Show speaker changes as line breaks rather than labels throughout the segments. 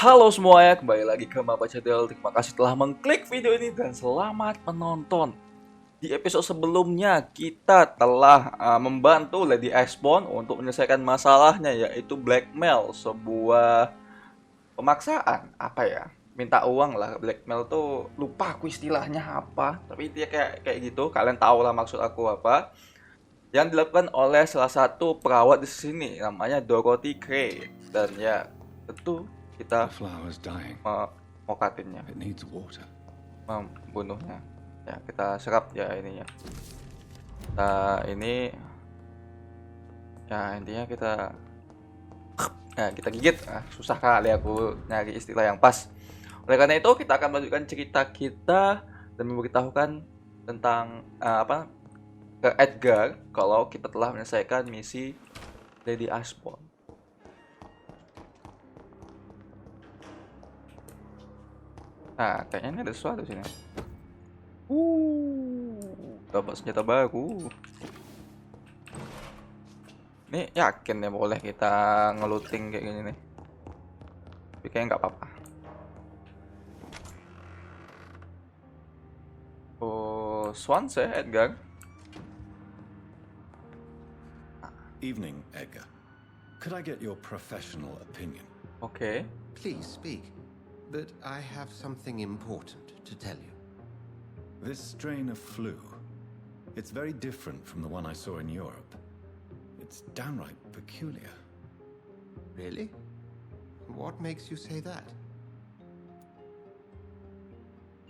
Halo semuanya, kembali lagi ke Maba Channel. Terima kasih telah mengklik video ini dan selamat menonton. Di episode sebelumnya kita telah membantu Lady Ascalon untuk menyelesaikan masalahnya, yaitu blackmail, sebuah pemaksaan apa ya? Minta uang lah. Blackmail tuh lupa aku istilahnya apa, tapi dia kayak gitu. Kalian tahu lah maksud aku apa. Yang dilakukan oleh salah satu perawat di sini, namanya Dorothy Gray, dan ya tentu kita mokatinnya, membunuhnya. Ya kita serap ya ininya. Ini ya intinya kita gigit. Susah kali aku nyari istilah yang pas. Oleh karena itu kita akan melanjutkan cerita kita dan memberitahukan tentang ke Edgar kalau kita telah menyelesaikan misi Lady Ascalon. Nah, kayaknya ini ada sesuatu sini. Dapat senjata baru. Ini yakin ya boleh kita ngeluting kayak gini nih. Tapi kayaknya nggak apa-apa. Oh, Swans ya, Edgar.
Evening, Edgar. Could I get your professional opinion?
Okay.
Please speak, but I have something important to tell you.
This strain of flu, it's very different from the one I saw in Europe. It's downright peculiar.
Really? What makes you say that?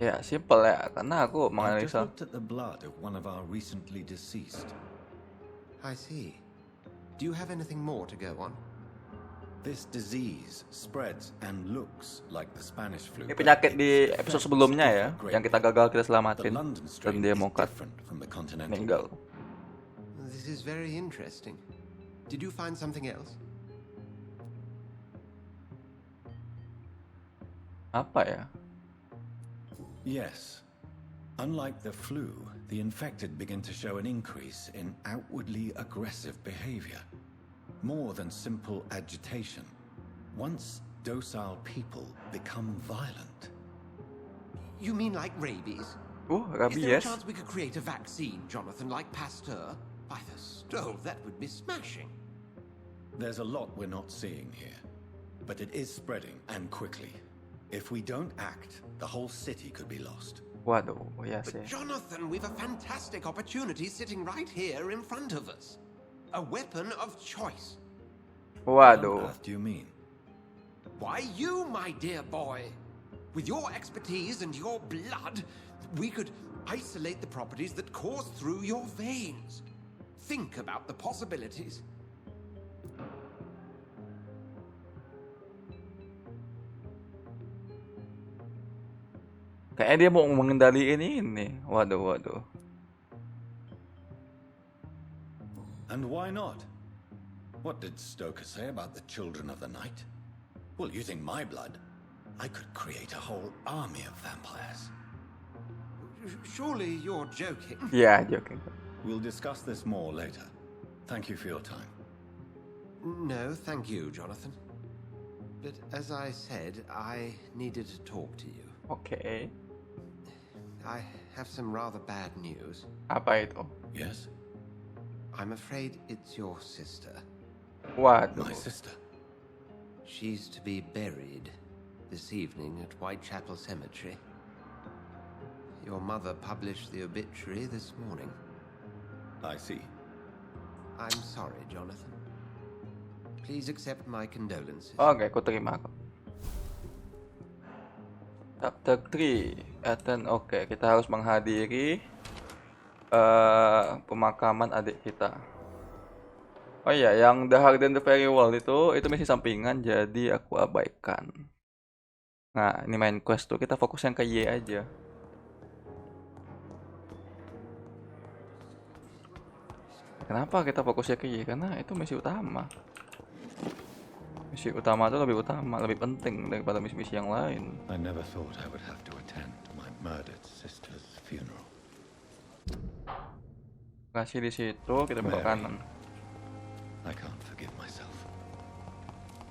Ya, simple ya, karena aku
I just
menganalisa.
looked at the blood of one of our recently deceased.
I see. Do you have anything more to go on?
This disease spreads and looks like the Spanish flu.
Ini penyakit di episode sebelumnya ya, yang kita gagal kita selamatin dan dia mokat meninggal.
This is very interesting. Did you find something else?
Apa ya?
Yes. Unlike the flu, the infected begin to show an increase in outwardly aggressive behavior. More than simple agitation. Once docile people become violent.
You mean like rabies?
Rabies.
Is there a chance we could create a vaccine, Jonathan, like Pasteur? By the stove, that would be smashing.
There's a lot we're not seeing here, but it is spreading and quickly. If we don't act, the whole city could be lost.
Waduh, ya sih.
But Jonathan, we've a fantastic opportunity sitting right here in front of us. A weapon of choice.
What
Waduh.
on earth do you mean?
Why, you, my dear boy. With your expertise and your blood, we could isolate the properties that course through your veins. Think about the possibilities.
Kayaknya dia mau mengendalikan ini. Waduh.
And why not? What did Stoker say about the children of the night? Well, using my blood, I could create a whole army of vampires.
Surely you're joking.
Ya, joking.
We'll discuss this more later. Thank you for your time.
No, thank you, Jonathan. But as I said, I needed to talk to you.
Oke.
I have some rather bad news.
Apa itu?
Yes?
I'm afraid it's your sister.
Waduh.
My sister.
She's to be buried this evening at Whitechapel Cemetery. Your mother published the obituary this morning.
I see.
I'm sorry, Jonathan. Please accept my condolences.
Oke, aku terima kok. Chapter 3. Oke, kita harus menghadiri pemakaman adik kita. Oh iya, yang The Heart and the Very Well itu misi sampingan, jadi aku abaikan. Nah, ini main quest tuh, kita fokus yang ke Y aja. Kenapa kita fokusnya ke Y? Karena itu misi utama. Misi utama itu lebih penting daripada misi-misi yang lain.
I never thought I would have to attend my murdered sister's funeral.
Kasih di situ, kita belok kanan.
I can't forgive myself.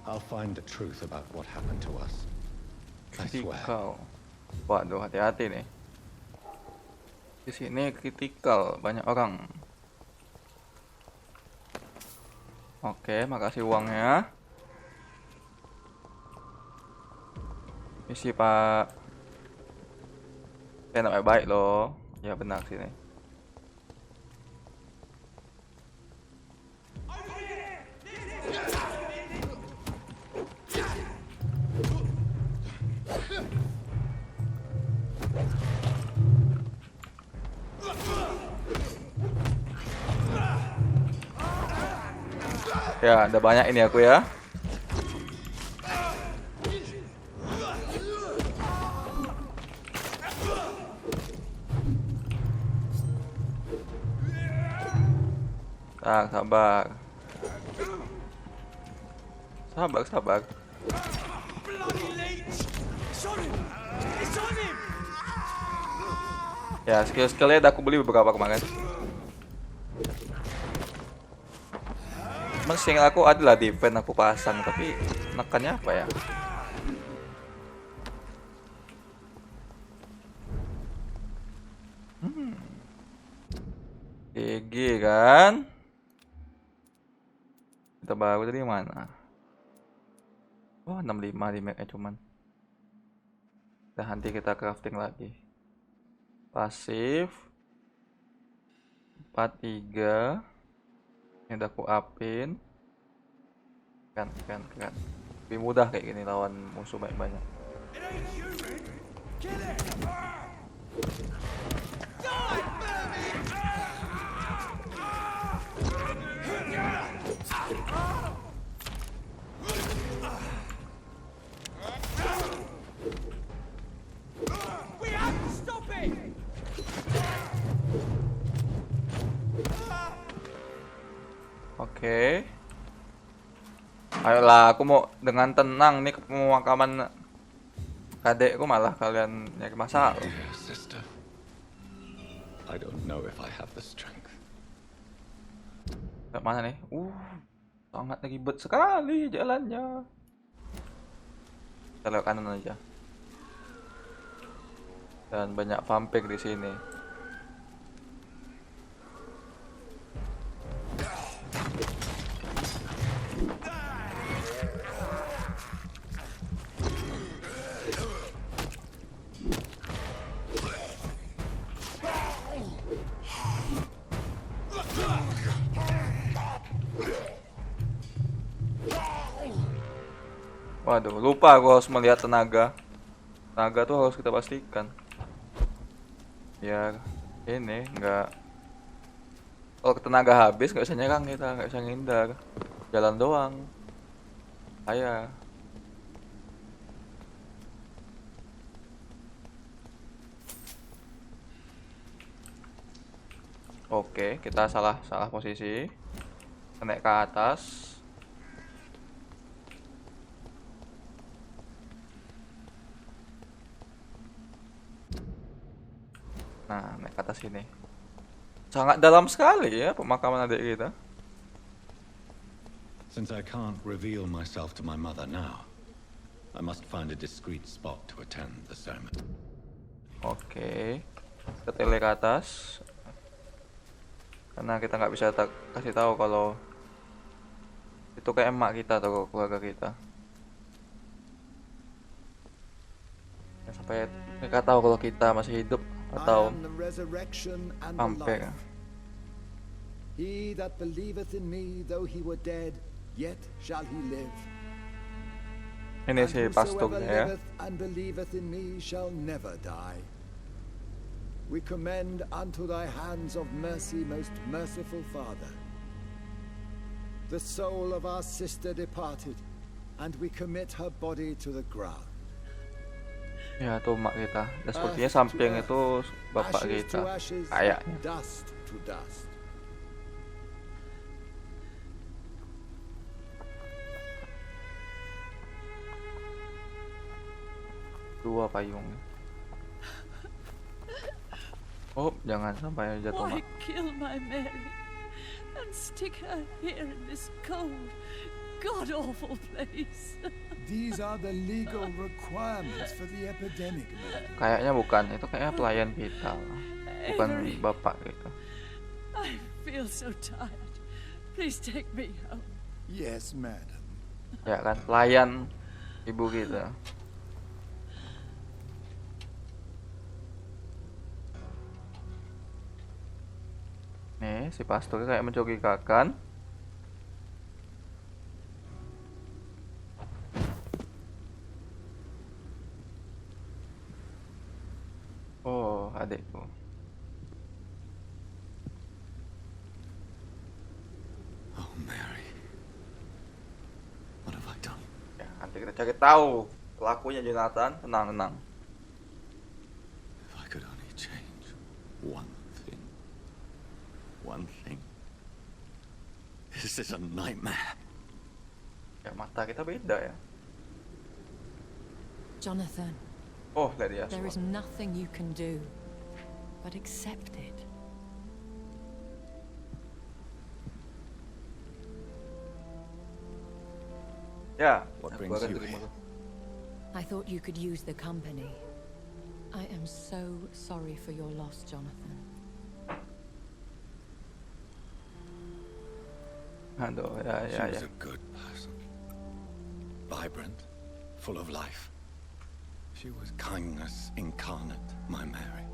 I'll find the truth about what happened to us. I swear.
Kritikal. Waduh, hati-hati nih. Di sini kritikal, banyak orang. Oke, makasih uangnya. Misi Pak. Namanya baik loh. Ya benar sini. Ya, ada banyak ini aku ya. Sabar. Sabar. Ya, skill-skillnya udah aku beli beberapa kemarin. Mesin aku adalah defense aku pasang, tapi nekannya apa ya? GG kan? Kita baru tadi mana? Oh, 65 di make-nya cuman. Nah, nanti kita crafting lagi. Pasif 43. Ini udah aku upin. Kan. Lebih mudah kayak gini lawan musuh banyak-banyak. Oke. Ayolah, aku mau dengan tenang nih ke pemakaman adekku, malah kalian nyari masalah.
Dear sister, I don't know if I have the strength.
Ke mana nih? Sangat ribet sekali jalannya. Kita lewat kanan aja. Dan banyak vampir di sini. Waduh, lupa aku harus melihat tenaga. Tenaga tuh harus kita pastikan. Ya, ini enggak. Kalau tenaga habis nggak bisa nyerang kita, nggak bisa ngindar. Jalan doang. Ayah. Oke, kita salah posisi. Naik ke atas. Nah, naik ke atas sini. Sangat dalam sekali ya pemakaman adik kita.
Since I can't reveal myself to my mother now, I must find a discreet spot to attend the sermon.
Oke. Kita tele ke atas. Karena kita nggak bisa kasih tahu kalau itu kayak emak kita atau keluarga kita. Ya, sampai mereka tahu kalau kita masih hidup atau vampir.
He that believeth in me, though he were dead, yet shall he live.
Ini si pasturnya ya.
And believeth in me shall never die. We commend unto thy hands of mercy, most merciful Father, the soul of our sister departed, and we commit her body to the ground.
Ya, tuh mak kita. Dan sepertinya samping itu bapak kita. Kayaknya.
Dust to dust.
Dua payung. Oh, jangan sampai jatuh mak.
Why kill my Mary and stick her here in this cold, god-awful place.
These are the legal requirements for the epidemic, madam.
Kayaknya bukan, itu kayaknya pelayan kita, bukan
Avery.
bapak gitu.
I feel so tired. Please take me home.
Yes, madam.
Ya kan, pelayan ibu kita. Nih, si pastor kayak mencurigakan. Oh, adikku.
Oh, Mary. What have I done?
Ya, nanti kita cari tahu pelakunya Jonathan. Tenang, tenang.
If I could only change one thing. One thing. This is a nightmare.
Ya, mata kita beda ya.
Jonathan,
Oh, lihat dia.
there is nothing you can do but accept it.
Ya,
What
aku
brings
akan
you
terima.
here?
I thought you could use the company. I am so sorry for your loss, Jonathan.
Aduh, ya,
She
ya,
was
ya.
a good person. Vibrant, full of life. She was kindness incarnate, my Mary.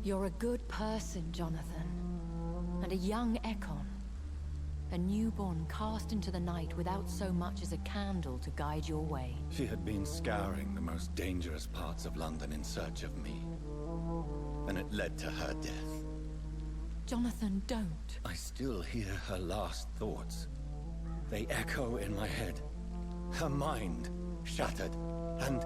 You're a good person, Jonathan. And a young Ekon. A newborn cast into the night without so much as a candle to guide your way.
She had been scouring the most dangerous parts of London in search of me. And it led to her death.
Jonathan, don't.
I still hear her last thoughts. They echo in my head. Her mind shattered, and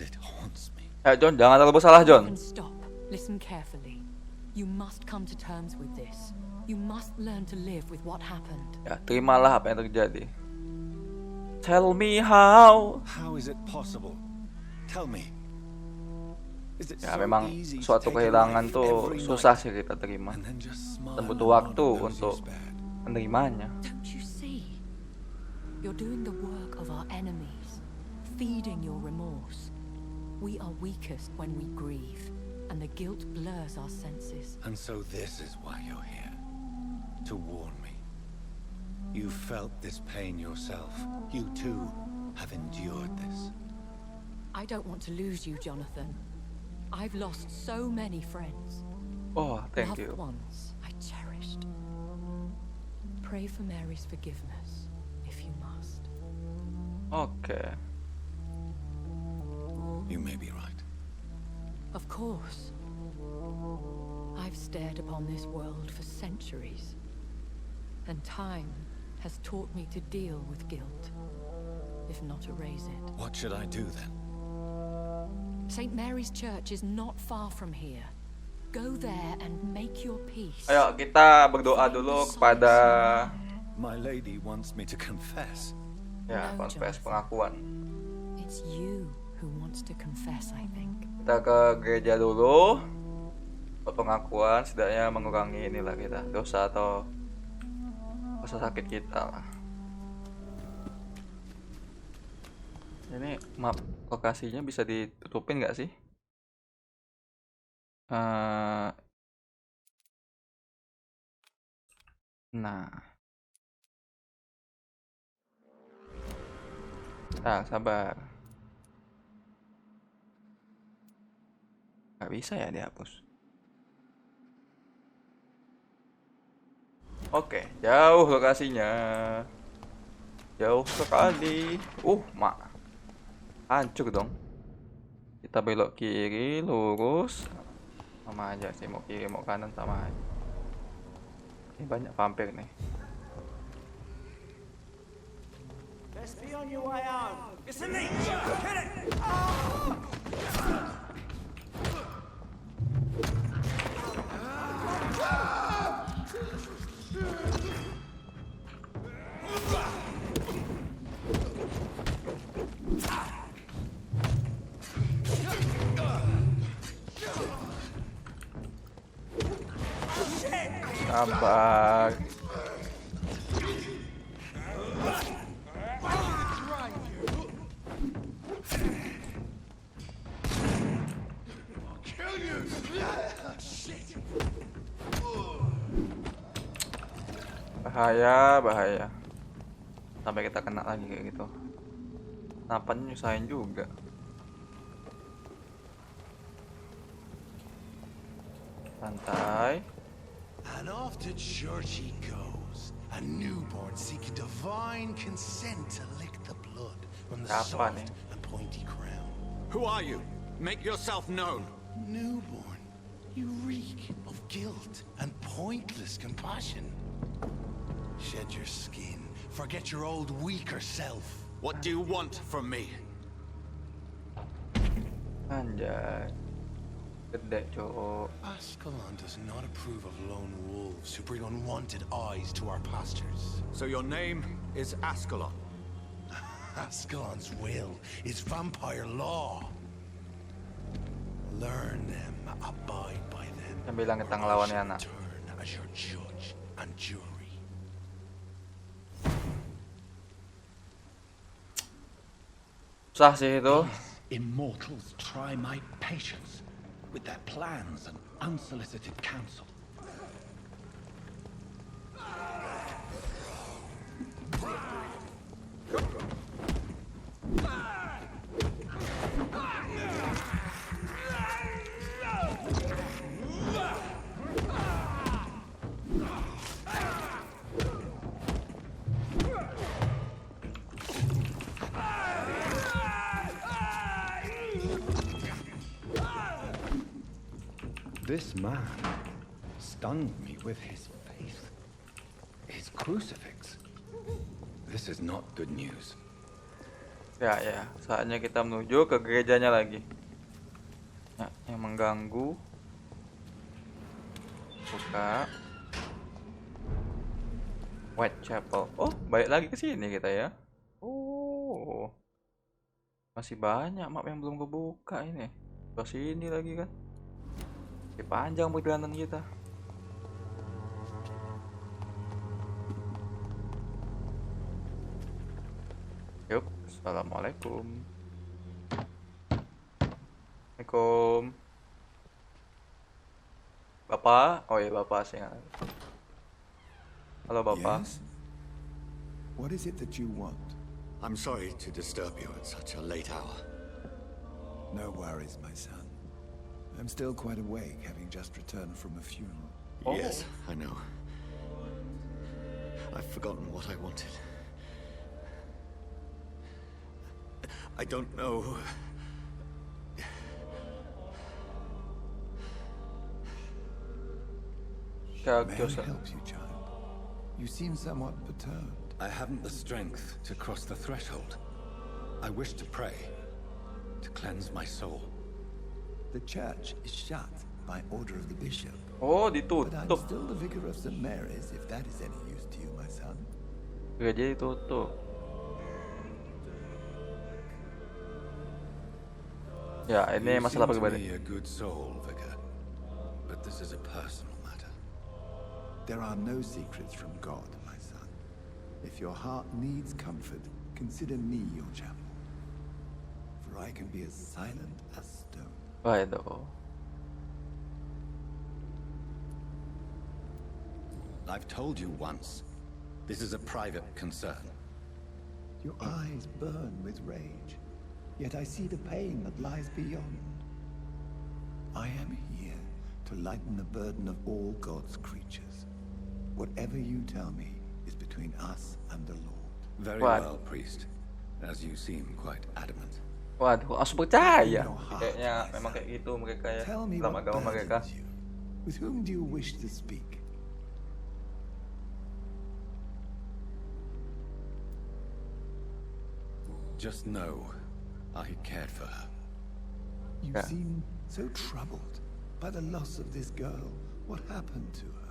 it haunts me.
John, jangan terlalu salah, John.
And stop. Listen carefully. You must come to terms with this. You must learn to live with what happened.
Ya, terimalah apa yang terjadi. Tell me how.
How is it possible? Tell me. Is it
Ya,
so
memang
easy to
suatu
take a
kehilangan
life
tuh
every
susah
night
sih kita terima.
and then just smile
Dan butuh
and
waktu
nod at those you
untuk
spared?
menerimanya.
Don't you see? You're doing the work of our enemies, feeding your remorse. We are weakest when we grieve, and the guilt blurs our senses.
And so this is why you're here. To warn me. You felt this pain yourself. You too have endured this.
I don't want to lose you, Jonathan. I've lost so many friends.
Oh, thank
Loved
you.
ones I cherished. Pray for Mary's forgiveness, if you must.
Oke.
You may be right.
Of course. I've stared upon this world for centuries, and time has taught me to deal with guilt, if not erase it.
What should I do then?
St. Mary's Church is not far from here. Go there and make your peace.
Ayo kita berdoa dulu kepada
My lady wants me to confess.
ya,
No,
confess,
Jonathan.
pengakuan.
It's you who wants to confess, I think.
Kita ke gereja dulu. Buat pengakuan, setidaknya mengurangi inilah kita dosa atau rasa sakit kita lah. Ini map lokasinya bisa ditutupin nggak sih? Nah, sabar. Nggak bisa ya dihapus. Oke, jauh lokasinya. Jauh sekali. Mak. Hancur dong. Kita belok kiri, lurus. Sama aja sih, mau kiri mau kanan sama aja. Ini banyak vampir nih.
Best be on your way home. It's a leech. Kill it.
Sabar. Bahaya. Sampai kita kena lagi kayak gitu. Napan nyusahin juga. Santai.
And off to church he goes, a newborn seeking divine consent to lick the blood from the soft and pointy crown.
Who are you? Make yourself known.
Newborn, you reek of guilt and pointless compassion. Shed your skin, forget your old weaker self.
What do you want from me?
Anjay. Gede, cowok.
Ascalon does not approve of lone wolves who bring unwanted eyes to our pastures.
So your name is Ascalon?
Ascalon's will is vampire law. Learn them, abide by them.
Yang bilang kita ngelawannya anak.
Turn as your judge and jury.
Susah sih itu.
Immortals try my patience with their plans and unsolicited counsel. This man stunned me with his faith, his crucifix. This is not good news.
Ya, saatnya kita menuju ke gerejanya lagi. Ya, yang mengganggu. Buka. White Chapel. Oh, balik lagi ke sini kita ya. Oh. Masih banyak map yang belum kebuka ini. Ke sini lagi kan. Panjang perjalanan kita. Yuk, assalamualaikum. Assalamualaikum. Bapak, oh iya bapak sih. Halo bapak.
Yes? What is it that you want?
I'm sorry to disturb you at such a late hour.
No worries, my son. I'm still quite awake, having just returned from a funeral.
Oh.
Yes, I know. I've forgotten what I wanted. I don't know.
May I help you, child? You seem somewhat perturbed.
I haven't the strength to cross the threshold. I wish to pray, to cleanse my soul.
The church is shut by order of the bishop.
Oh,
But I'm
ditutup.
still the vicar of St. Mary's, if that is any use to you, my son.
Gereja ditutup. Ya, ini
You
masalah
seem to
pribadi.
be a good soul, Vicar. But this is a personal matter.
There are no secrets from God, my son. If your heart needs comfort, consider me your chapel. For I can be as silent as stone.
Waduh.
I've told you once, this is a private concern.
Your eyes burn with rage, yet I see the pain that lies beyond. I am here to lighten the burden of all God's creatures. Whatever you tell me is between us and the Lord.
Very
What?
well, priest. As you seem quite adamant.
Waduh, langsung percaya. Kayaknya memang kayak gitu mereka ya.
Tell me
Dalam
what
agama mereka.
burdens you. With whom do you wish to speak?
Just know, I cared for her.
You
Yeah.
seem so troubled by the loss of this girl. What happened to her?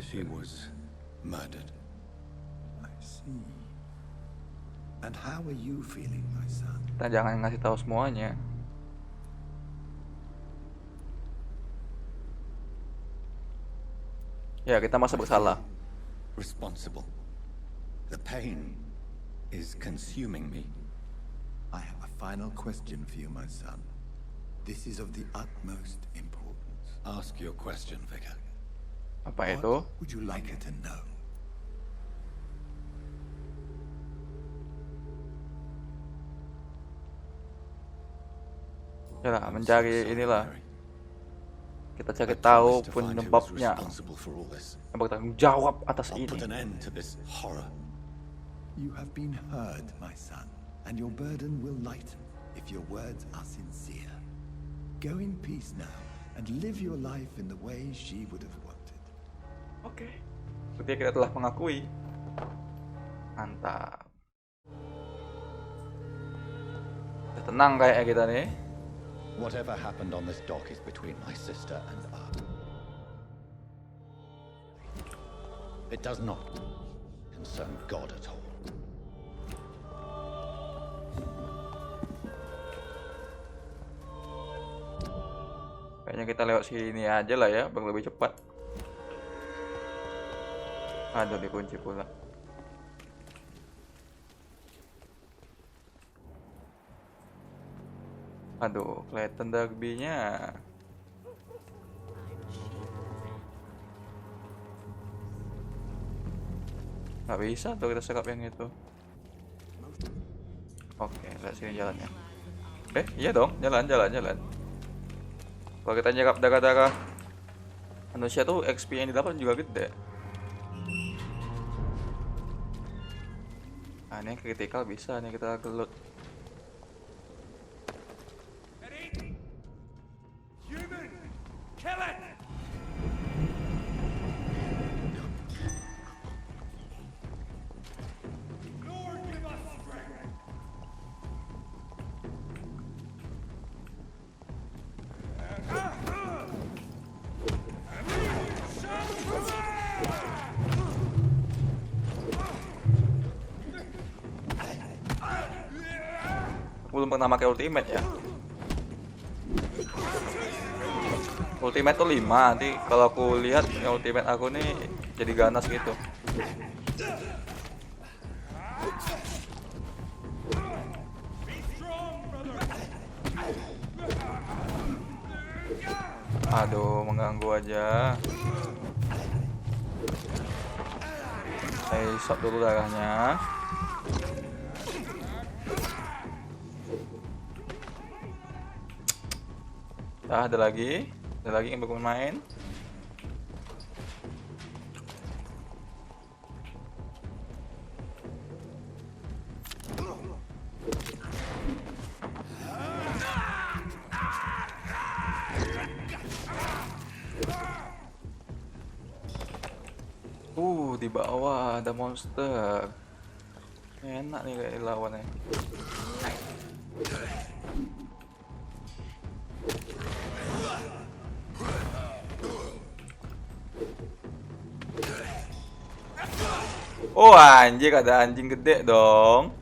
She was murdered.
I see. And how are you feeling, my son?
Kita jangan ngasih tahu semuanya. Ya, kita masa bersalah.
Responsible. The pain is consuming me.
I have a final question for you, my son. This is of the utmost importance.
Ask your question, Vicar.
Apa itu?
What would you like her to know?
Ya lah, mencari inilah. Kita cari tahu penyebabnya. Yang bertanggung jawab atas ini.
Put an end to this horror.
You have been heard, my son, and your burden will lighten if your words are sincere. Go in peace now, and live your life in the way she would have wanted.
Oke. Sepertinya kita telah mengakui. Mantap. Udah tenang kayak kita nih.
Whatever happened on this dock is between my sister and I. It does not concern God at all.
Kayaknya kita lewat sini aja lah ya, biar lebih cepat. Aduh, dikunci pula. Aduh, kelihatan derby-nya. Nggak bisa tuh kita sekap yang itu. Oke, lihat sini jalannya. Iya dong, jalan. Kalau kita nyerap darah-darah manusia tuh XP yang didapat juga gede. Nah, ini kritikal bisa nih kita gelut. Belum pernah pakai ultimate ya. Ultimate tuh 5. Nanti kalau aku lihat yang ultimate aku nih jadi ganas gitu. Aduh, mengganggu aja. Saya shot dulu darahnya. Ada lagi yang belum main. Di bawah ada monster. Enak nih kayak lawannya. Oh anjir, ada anjing gede dong.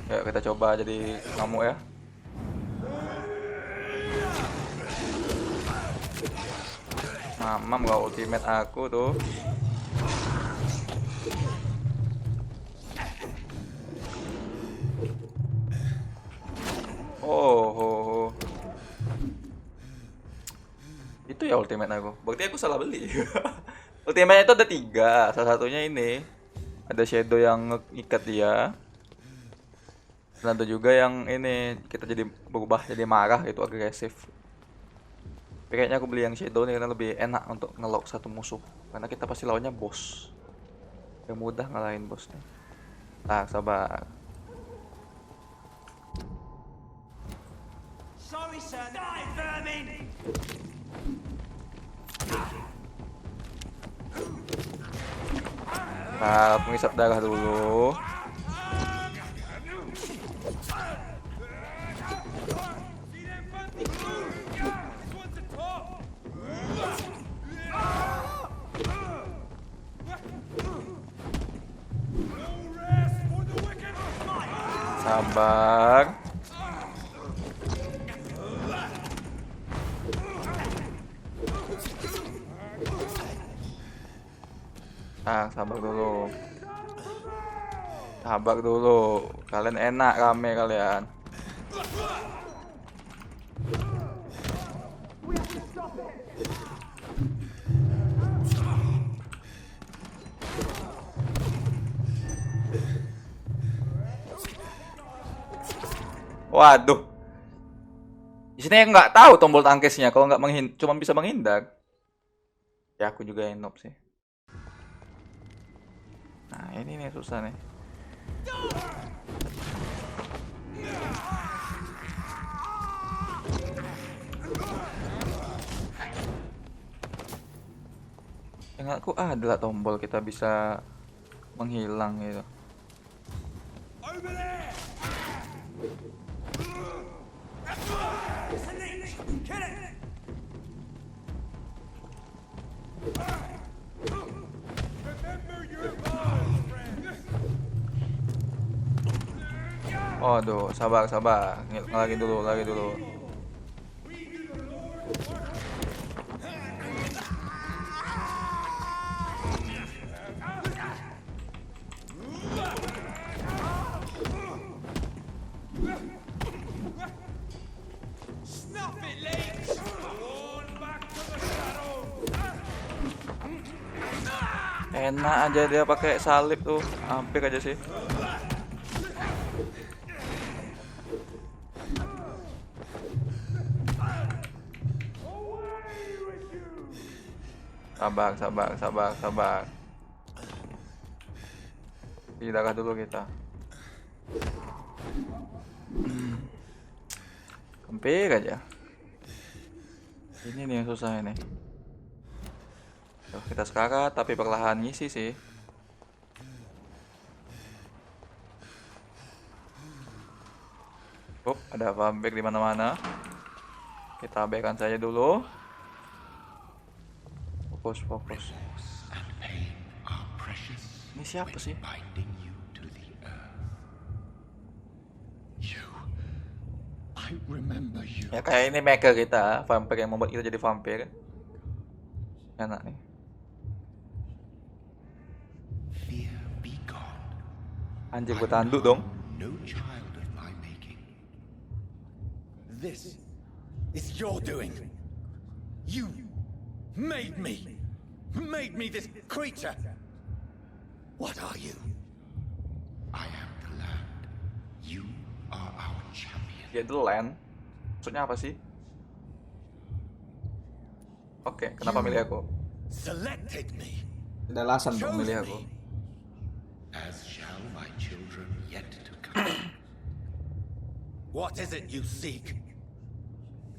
Yuk kita coba jadi ngamuk ya. Mamam gak ultimate aku tuh. Oh. Itu ya ultimate aku. Berarti aku salah beli. Ultimate itu ada 3. Salah satunya ini. Ada shadow yang ngikat dia. Dan ada juga yang ini kita jadi berubah jadi marah gitu, agresif. Tapi kayaknya aku beli yang shadow nih karena lebih enak untuk ngelock satu musuh. Karena kita pasti lawannya bos. Yang mudah ngalahin bosnya. Nah, sabar.
Sorry, sir. Die, vermin!
Nah, pengisap darah dulu. Sabar. sabar dulu. Sabar dulu. Kalian enak rame kalian. Waduh. Di sini nggak tahu tombol tangkisnya kalau nggak cuma bisa menghindar. Ya aku juga yang noob sih. Nah ini nih susah nih. Ingatku adalah tombol kita bisa menghilang gitu. Aduh, sabar. Lagi dulu. Enak aja dia pakai salib tuh, hampir aja sih. Sabar. Di darah dulu kita. Hampir aja. Ini nih yang susah ini. Kita sekarat tapi perlahan ngisi sih. Ada vampir di mana-mana. Kita abaikan saja dulu. Fokus. Ini siapa sih? Ya kayak ini maker kita, vampir yang membuat kita jadi vampir. Enak nih. Anjir, gue tanduk dong.
This is your doing. You made me this creature. What are you? I am the land. You are our champion.
Ya, the land. Maksudnya apa sih? Oke, kenapa milih aku?
Selected me.
Ada alasan dong milih aku.
As shall my children yet to come. What is it you seek?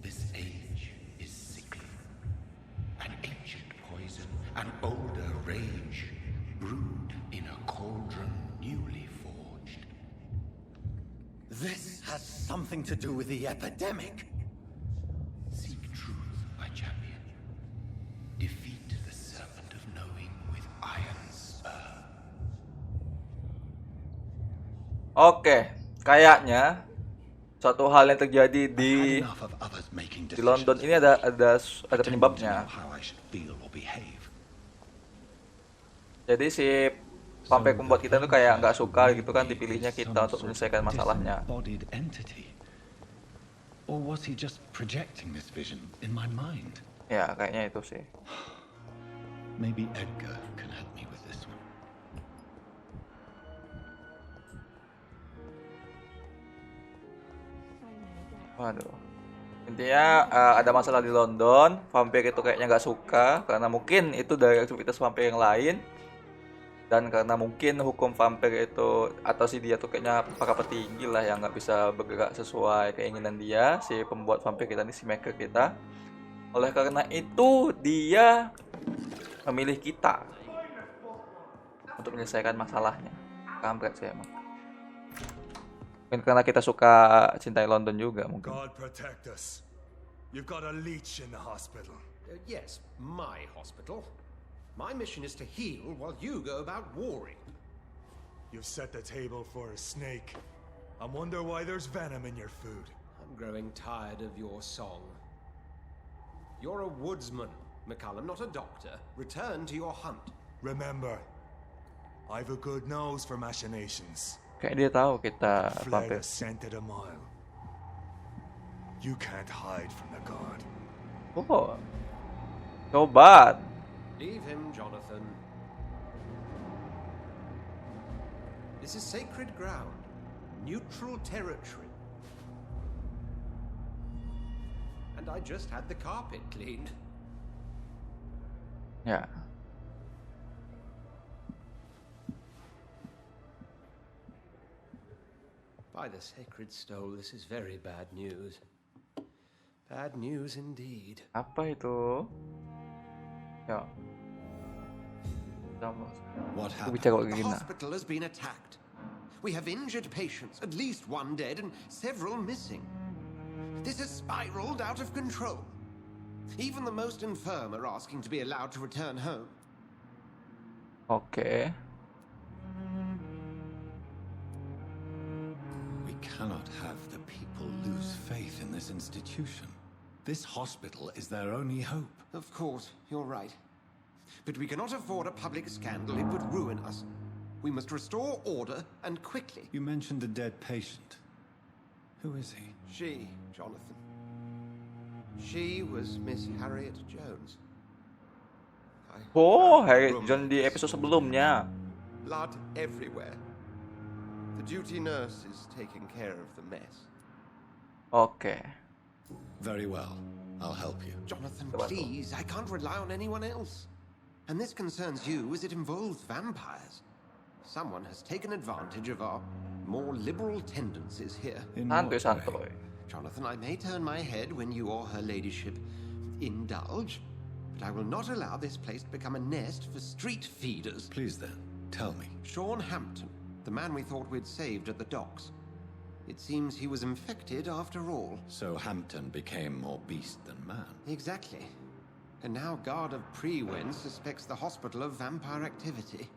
This age is sickly. An ancient poison, an older rage, brewed in a cauldron newly forged. This has something to do with the epidemic. Seek truth, my champion. Defeat the serpent of knowing with iron spur.
Oke, kayaknya suatu hal yang terjadi di London ini ada penyebabnya. Jadi si vampir pembuat kita tuh kayak nggak suka gitu kan dipilihnya kita untuk menyelesaikan masalahnya. Ya, kayaknya itu sih.
Maybe Edgar can help me with this one.
Waduh. Intinya ada masalah di London. Vampir itu kayaknya nggak suka karena mungkin itu dari aktivitas vampir yang lain. Dan karena mungkin hukum vampir itu atau si dia tuh kayaknya para petinggi lah yang nggak bisa bergerak sesuai keinginan dia, si pembuat vampir kita ini, si maker kita. Oleh karena itu dia memilih kita untuk menyelesaikan masalahnya. Kampret sih emang. Mungkin karena kita suka cintai London juga mungkin.
God protect us. You've got a leech in the hospital.
Yes, my hospital. My mission is to heal while you go about warring.
You've set the table for a snake. I wonder why there's venom in your food.
I'm growing tired of your song. You're a woodsman, McCallum, not a doctor. Return to your hunt.
Remember, I've a good nose for machinations.
Kayak dia tahu kita
Fled
vampir.
a scent at a mile. You can't hide from the god.
Oh, obat.
Leave him, Jonathan. This is sacred ground, neutral territory. And I just had the carpet cleaned.
Ya.
By the sacred stole, this is very bad news. Bad news indeed.
Apa itu? Ya.
What
Aku
happened?
bicara kayak
The
gini.
hospital has been attacked. We have injured patients, at least one dead and several missing. This has spiraled out of control. Even the most infirm are asking to be allowed to return home.
Oke.
We cannot have the people lose faith in this institution. This hospital is their only hope.
Of course, you're right. But we cannot afford a public scandal. It would ruin us. We must restore order, and quickly.
You mentioned a dead patient. Who is he?
She, Jonathan. She was Miss Harriet Jones.
Oh, Harriet Jones di episode sebelumnya.
Blood everywhere. The duty nurse is taking care of the mess.
Oke.
Very well. I'll help you.
Jonathan, please, I can't rely on anyone else. And this concerns you as it involves vampires. Someone has taken advantage of our more liberal tendencies here.
In what way?
Santuy.
Jonathan, I may turn my head when you or her ladyship indulge, but I will not allow this place to become a nest for street feeders.
Please then, tell me.
Sean Hampton, the man we thought we'd saved at the docks. It seems he was infected after all.
So Hampton became more beast than man.
Exactly. And now Guard of Prewen suspects the hospital of vampire activity.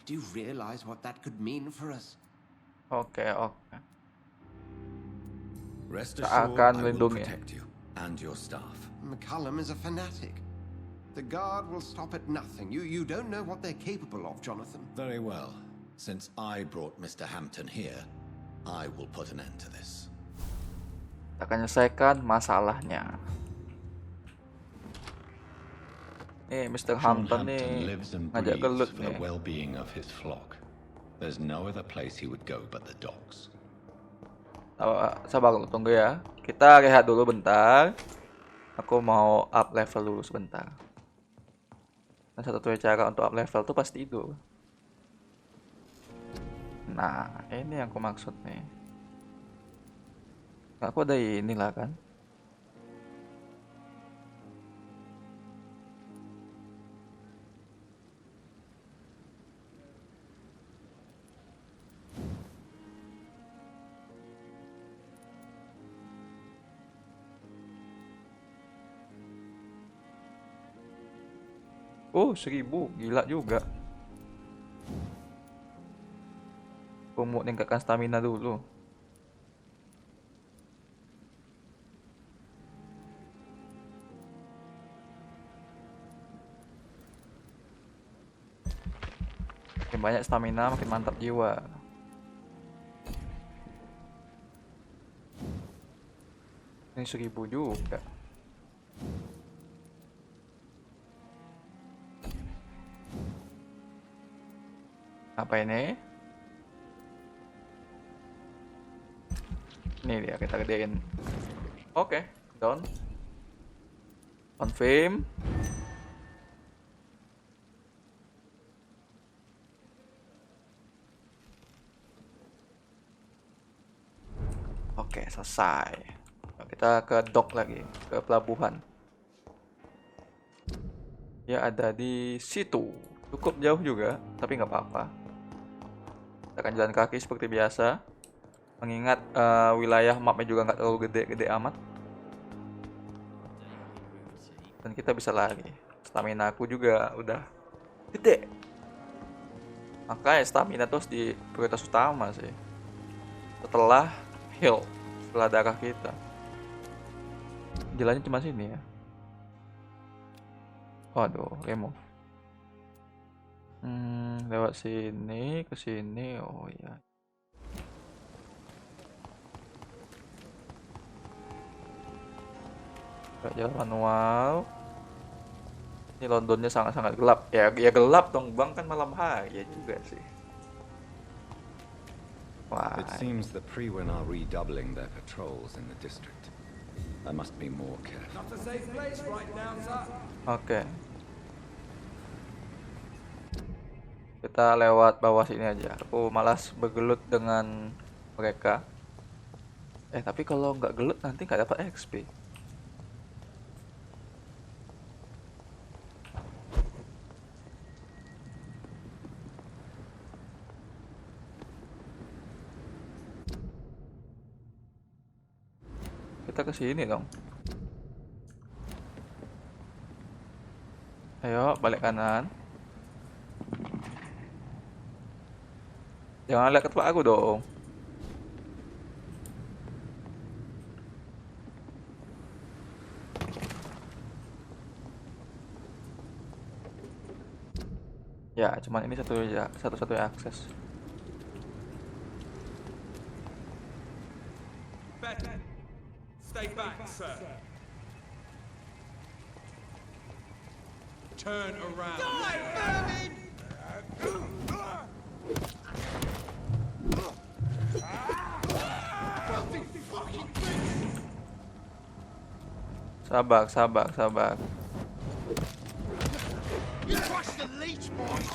Do you realize what that could mean for us?
Oke.
Rest
Akan
assured, I will
melindungi.
protect you and your staff.
McCullum is a fanatic. The Guard will stop at nothing. You don't know what they're capable of, Jonathan.
Very well. Since I brought Mr. Hampton here, I will put an end to this.
Kita akan menyelesaikan masalahnya. Mr. Hampton nih
lives and
ngajak
breathes
gelut
for the
nih.
well-being of his flock. There's no other place he would go but the docks.
Sabar lu, tunggu ya. Kita rehat dulu bentar. Aku mau up level dulu sebentar. Nah, satu-satunya cara untuk up level tuh pasti itu. Nah, ini yang aku maksud nih. Aku ada inilah kan. Oh, 1000, gila juga. Aku mau meningkatkan stamina dulu. Makin banyak stamina, makin mantap jiwa. Ini 1000 juga. Apa ini? Ini dia, kita gedein. Oke, down. Confirm. Oke, selesai. Kita ke dock lagi, ke pelabuhan. Ya, ada di situ. Cukup jauh juga, tapi nggak apa-apa. Kita akan jalan kaki seperti biasa. Mengingat wilayah mapnya juga nggak terlalu gede-gede amat. Dan kita bisa lari. Stamina aku juga udah gede. Makanya stamina terus di prioritas utama sih. Setelah heal, setelah darah kita. Jalannya cuma sini ya. Waduh, remove. Lewat sini, ke sini. Oh ya. Jalan manual. Ini Londonnya sangat-sangat gelap. Ya gelap dong, Bang, kan malam hari ya juga sih. Wah.
It seems the Freewen are redoubling their patrols in the district. I must be more careful.
Not a safe place right now, sir.
Oke. Kita lewat bawah sini aja. Aku malas bergelut dengan mereka. Tapi kalau nggak gelut nanti nggak dapat XP. Kita ke sini dong. Ayo, balik kanan. Jangan lihat ketua aku dong. Ya, cuman ini satu-satunya akses.
Stay back, sir. Turn around. Die, vermin!
Sabar.
You crushed the leech, boys!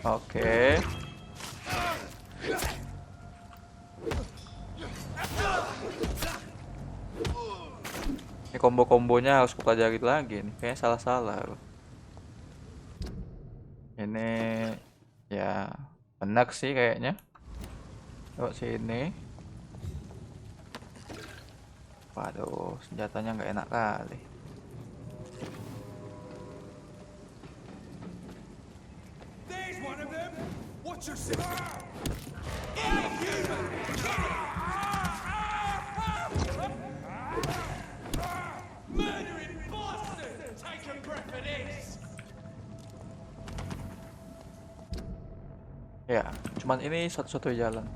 Oke. Ini combo-kombonya harus kupelajari lagi nih. Kayaknya salah-salah. Ini ya benar sih kayaknya. Lewat sini. Waduh, senjatanya nggak enak kali. Ya, cuman ini satu-satunya jalan.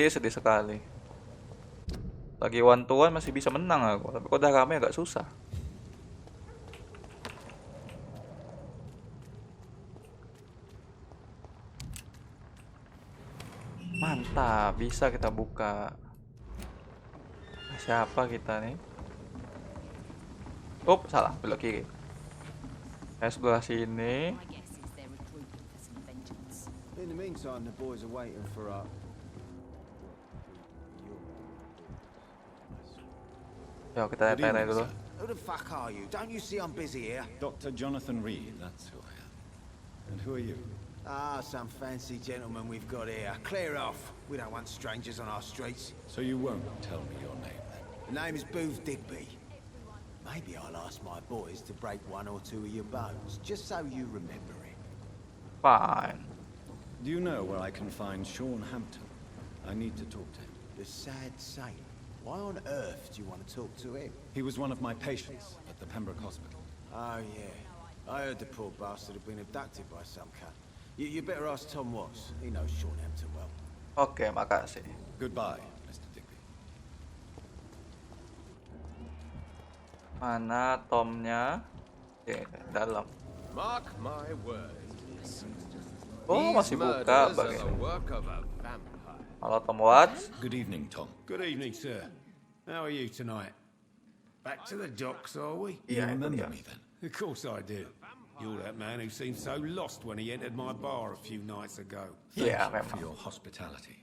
Sedih sekali. Lagi one to one masih bisa menang aku, tapi kalau udah rame agak susah. Mantap, bisa kita buka. Siapa kita nih? Salah, belok kiri. Sebelah sini.
In the meantime, the boys are waiting for our...
Yo, kita tanya dulu.
Who the fuck are you? Don't you see I'm busy here?
Dr. Jonathan Reid, that's who I am. And who are you?
Some fancy gentleman we've got here. Clear off. We don't want strangers on our streets.
So you won't tell me your name, then?
The name is Booth Digby. Maybe I'll ask my boys to break one or two of your bones, just so you remember it.
Fine.
Do you know where I can find Sean Hampton? I need to talk to him.
The sad saint. Why on earth do you want to talk to him?
He was one of my patients at the Pembroke Hospital.
Oh, yeah. I heard the poor bastard had been abducted by some cunt. You better ask Tom Watts. He knows Sean Hampton well.
Oke, makasih.
Goodbye, Mr. Digby.
Mana Tomnya? Dalam.
Mark my words.
Oh, masih buka bagaimana? Halo Tom Watts.
Good evening, Tom.
Good evening, sir. How are you tonight? Back to the docks, are we?
You remember me then?
Of course I do. You're that man who seemed so lost when he entered my bar a few nights ago.
Thank you for your hospitality.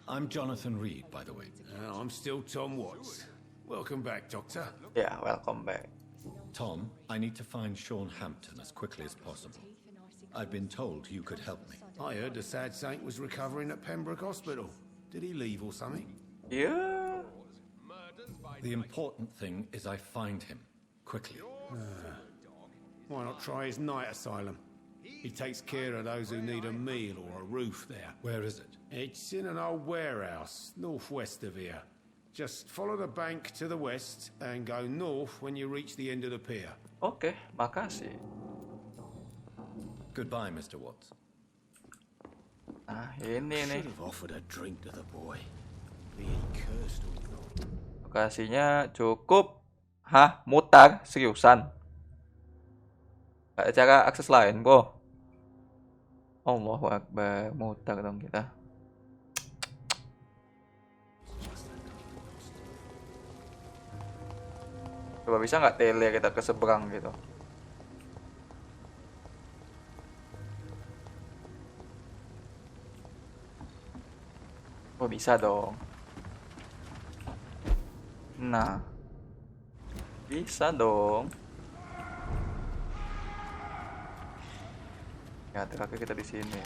I'm Jonathan Reid, by the way.
I'm still Tom Watts. Welcome back, Doctor.
Ya, welcome back.
Tom, I need to find Sean Hampton as quickly as possible. I've been told you could help me.
I heard the sad saint was recovering at Pembroke Hospital. Did he leave or something?
Yeah.
The important thing is I find him quickly.
Why not try his night asylum? He takes care of those who need a meal or a roof there.
Where is it?
It's in an old warehouse, northwest of here. Just follow the bank to the west and go north when you reach the end of the pier.
Oke, makasih.
Goodbye, Mr. Watts.
Nah, ini nih.
Should have offered a drink to the boy. Be he cursed or not.
Lokasinya cukup. Hah, mutar? Seriusan? Gak ada cara akses lain, kok. Allahu Akbar, mutar dong kita. Coba bisa nggak tele kita ke seberang gitu? Oh bisa dong. Nah, bisa dong. Ya, terakhir kita di sini.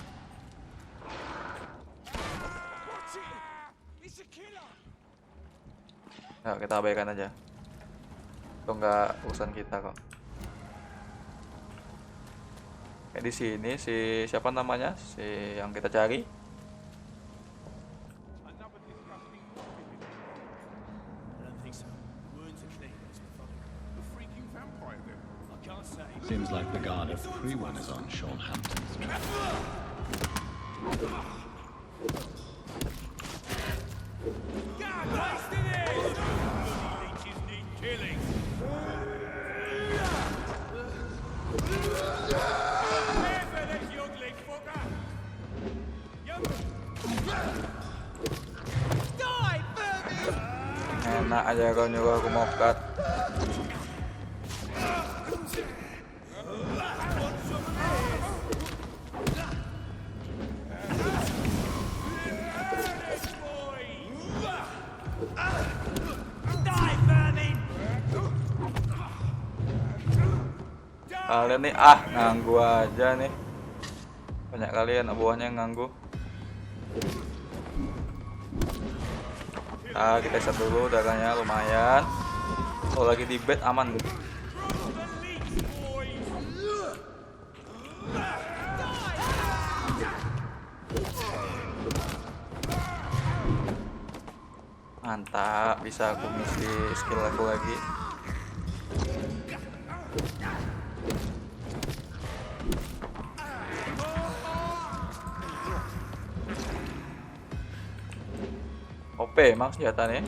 Nah, kita abaikan aja. Itu nggak urusan kita kok. Kayak di sini si siapa namanya? Si yang kita cari.
Seems like the guard of Pre-One is on Sean Hampton's track.
Enak aja kau nyuruh aku mokat. Kalian nih nganggu aja nih. Banyak kalian buahnya yang nganggu. Kita set dulu darahnya lumayan. Kalau lagi di bed aman deh. Mantap, bisa aku ngisi skill aku lagi. OP emang senjatanya.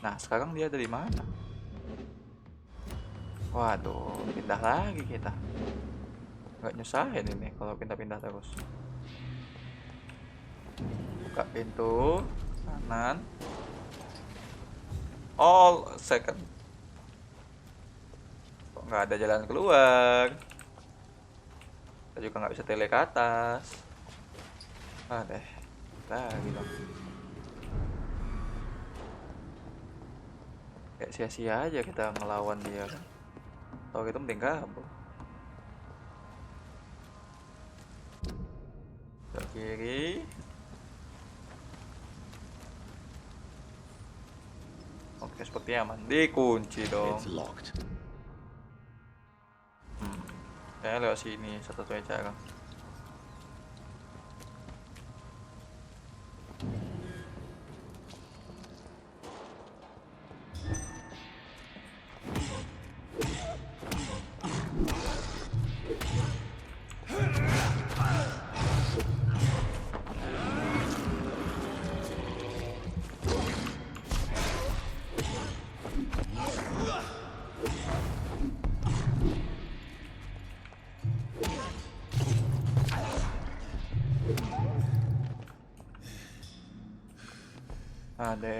Nah, sekarang dia ada di mana? Waduh, pindah lagi kita. Nggak nyusahin ini kalau pindah-pindah terus. Buka pintu kanan. All second. Kok nggak ada jalan keluar? Kita juga nggak bisa tele ke atas. Deh, lagi dong. Kayak sia-sia aja kita ngelawan dia kan. Tau gitu mending kabur. Ke kiri. Oke, sepertinya aman. Dikunci dong. Saya lewat sini satu-satunya cara.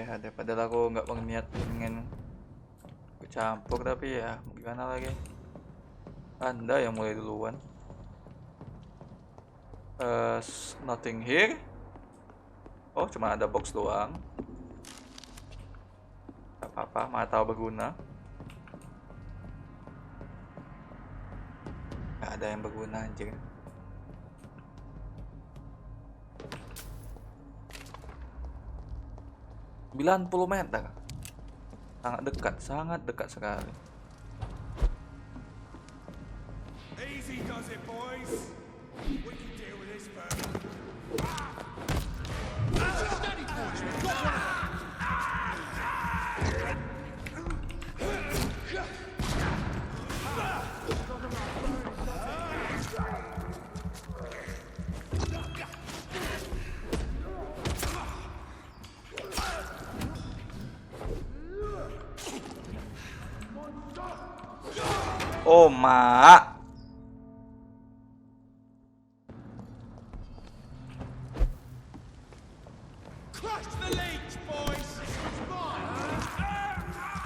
Ada padahal aku nggak berniat ingin campur, tapi ya gimana lagi, Anda yang mulai duluan. Nothing here. Oh, cuma ada box doang. Apa? Mata berguna. Gak ada yang berguna anjir. "90 meter. Sangat dekat sekali.
Easy does it, boys. We can deal with this first.
Steady, boys. We've got one of them.
Oh, mak.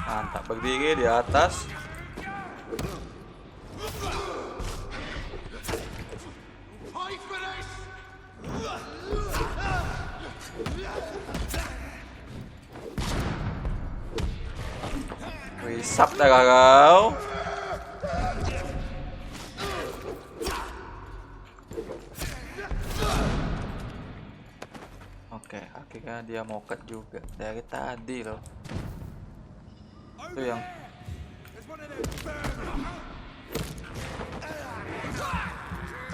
Mantap, berdiri di atas. Wisap dah kau. Oke, akhirnya dia mau cut juga dari tadi loh. Itu yang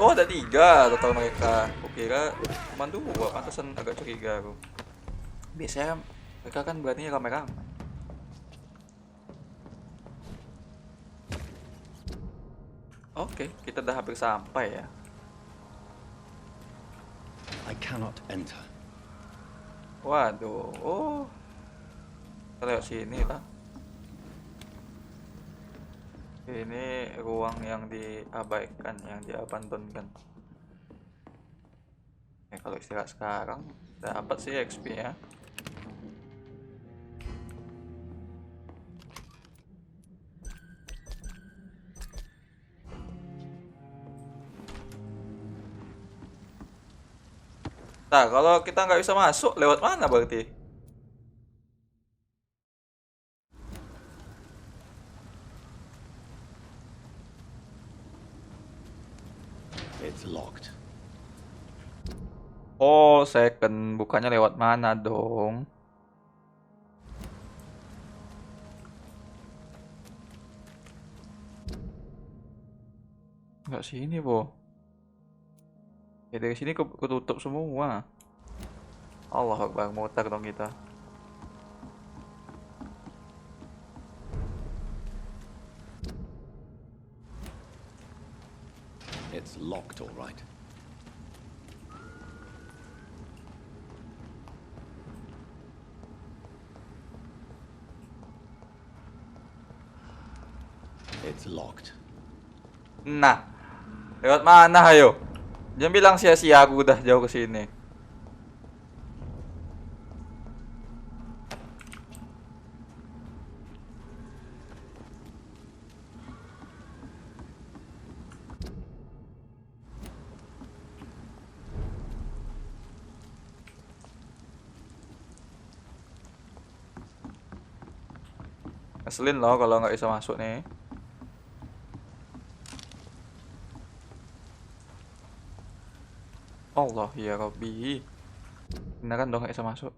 oh, ada 3 total mereka. Kukira cuma 2, pantesan agak curiga aku. Biasanya mereka kan berani rame-rame. Oke, kita udah hampir sampai ya.
I cannot enter.
Waduh, oh. Kita lewat sini lah. Ini ruang yang diabaikan, yang diabandonkan. Kalau istirahat sekarang, dapat sih XP ya. Nah, kalau kita nggak bisa masuk, lewat mana berarti?
It's locked.
Oh, second. Bukannya lewat mana dong? Nggak sini, Bo. Ya dari sini ketutup semua. Allah Akbar, muter dong kita.
It's locked, all right. It's locked.
Nah, lewat mana ayo? Jangan bilang sia-sia aku udah jauh ke sini. Ngeselin loh kalau nggak bisa masuk nih. Allah ya Robbi. Beneran dong nggak bisa masuk.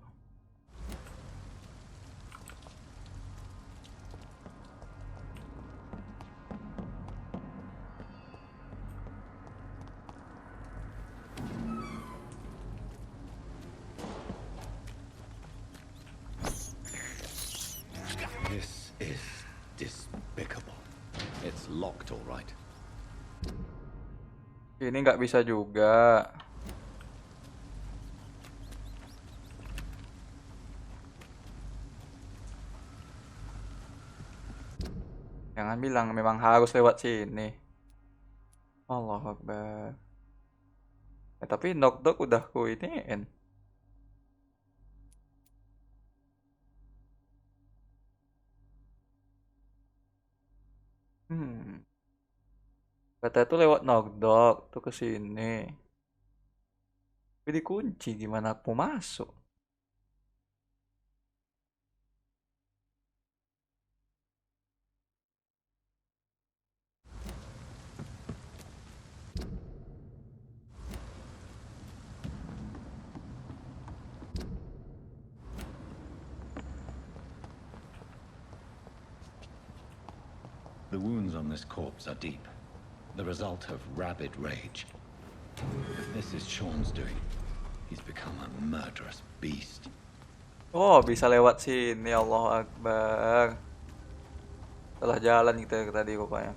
This is despicable. It's locked, all right.
Ini nggak bisa juga. Jangan bilang memang harus lewat sini. Allah Akbar. Tapi knock-knock udah ku iniin. Kata itu lewat knock-knock tuh ke sini. Tapi dikunci, gimana aku masuk?
The wounds on this corpse are deep, the result of rabid rage. If this is Sean's doing, he's become a murderous beast.
Oh, bisa lewat sini, Allah Akbar. Salah jalan kita tadi rupanya.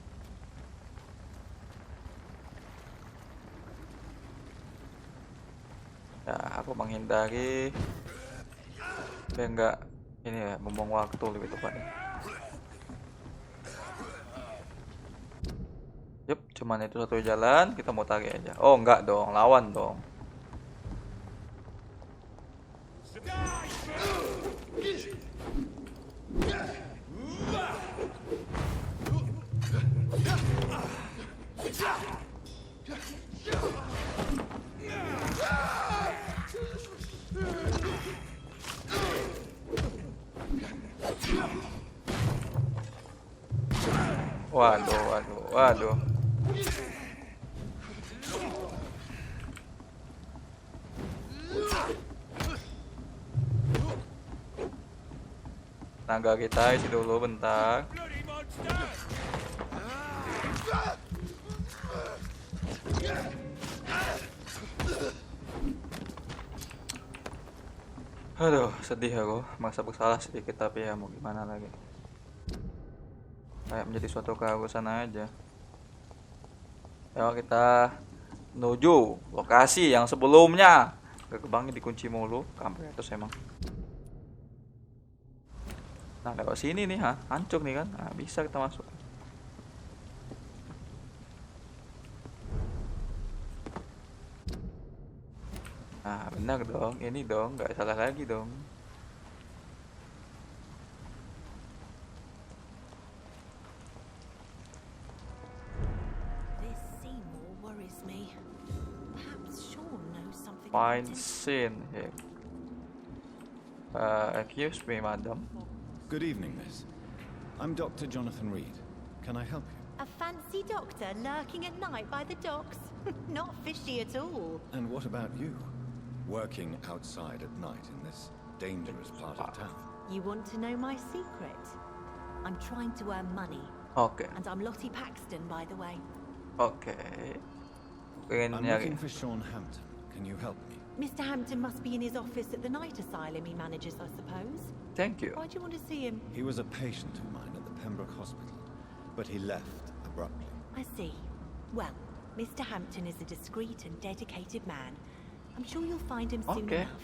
Ya, aku menghindari biar enggak ini ya, membuang waktu lebih tepatnya. Yup, cuman itu satu jalan, kita mau tarik aja. Oh, enggak dong, lawan dong. Waduh. Tenaga kita isi dulu bentar. Aduh, sedih aku, merasa bersalah sedikit, tapi ya mau gimana lagi. Kayak menjadi suatu keharusan aja. Yuk kita menuju lokasi yang sebelumnya. Gerbangnya dikunci mulu, kampret terus emang. Nah, lewat sini nih, hancur nih kan. Nah, bisa kita masuk. Nah, benar dong, ini dong, nggak salah lagi dong. Find scene here. Excuse me, madam.
Good evening, miss. I'm Dr. Jonathan Reid. Can I help you?
A fancy doctor lurking at night by the docks? Not fishy at all.
And what about you? Working outside at night in this dangerous part of town?
You want to know my secret? I'm trying to earn money.
Okay.
And I'm Lottie Paxton, by the way.
Okay.
I'm looking for Sean Hampton. Can you help me?
Mr. Hampton must be in his office at the night asylum he manages, I suppose.
Thank you.
Why do you want to see him?
He was a patient of mine at the Pembroke Hospital, but he left abruptly.
I see. Well, Mr. Hampton is a discreet and dedicated man. I'm sure you'll find him soon enough.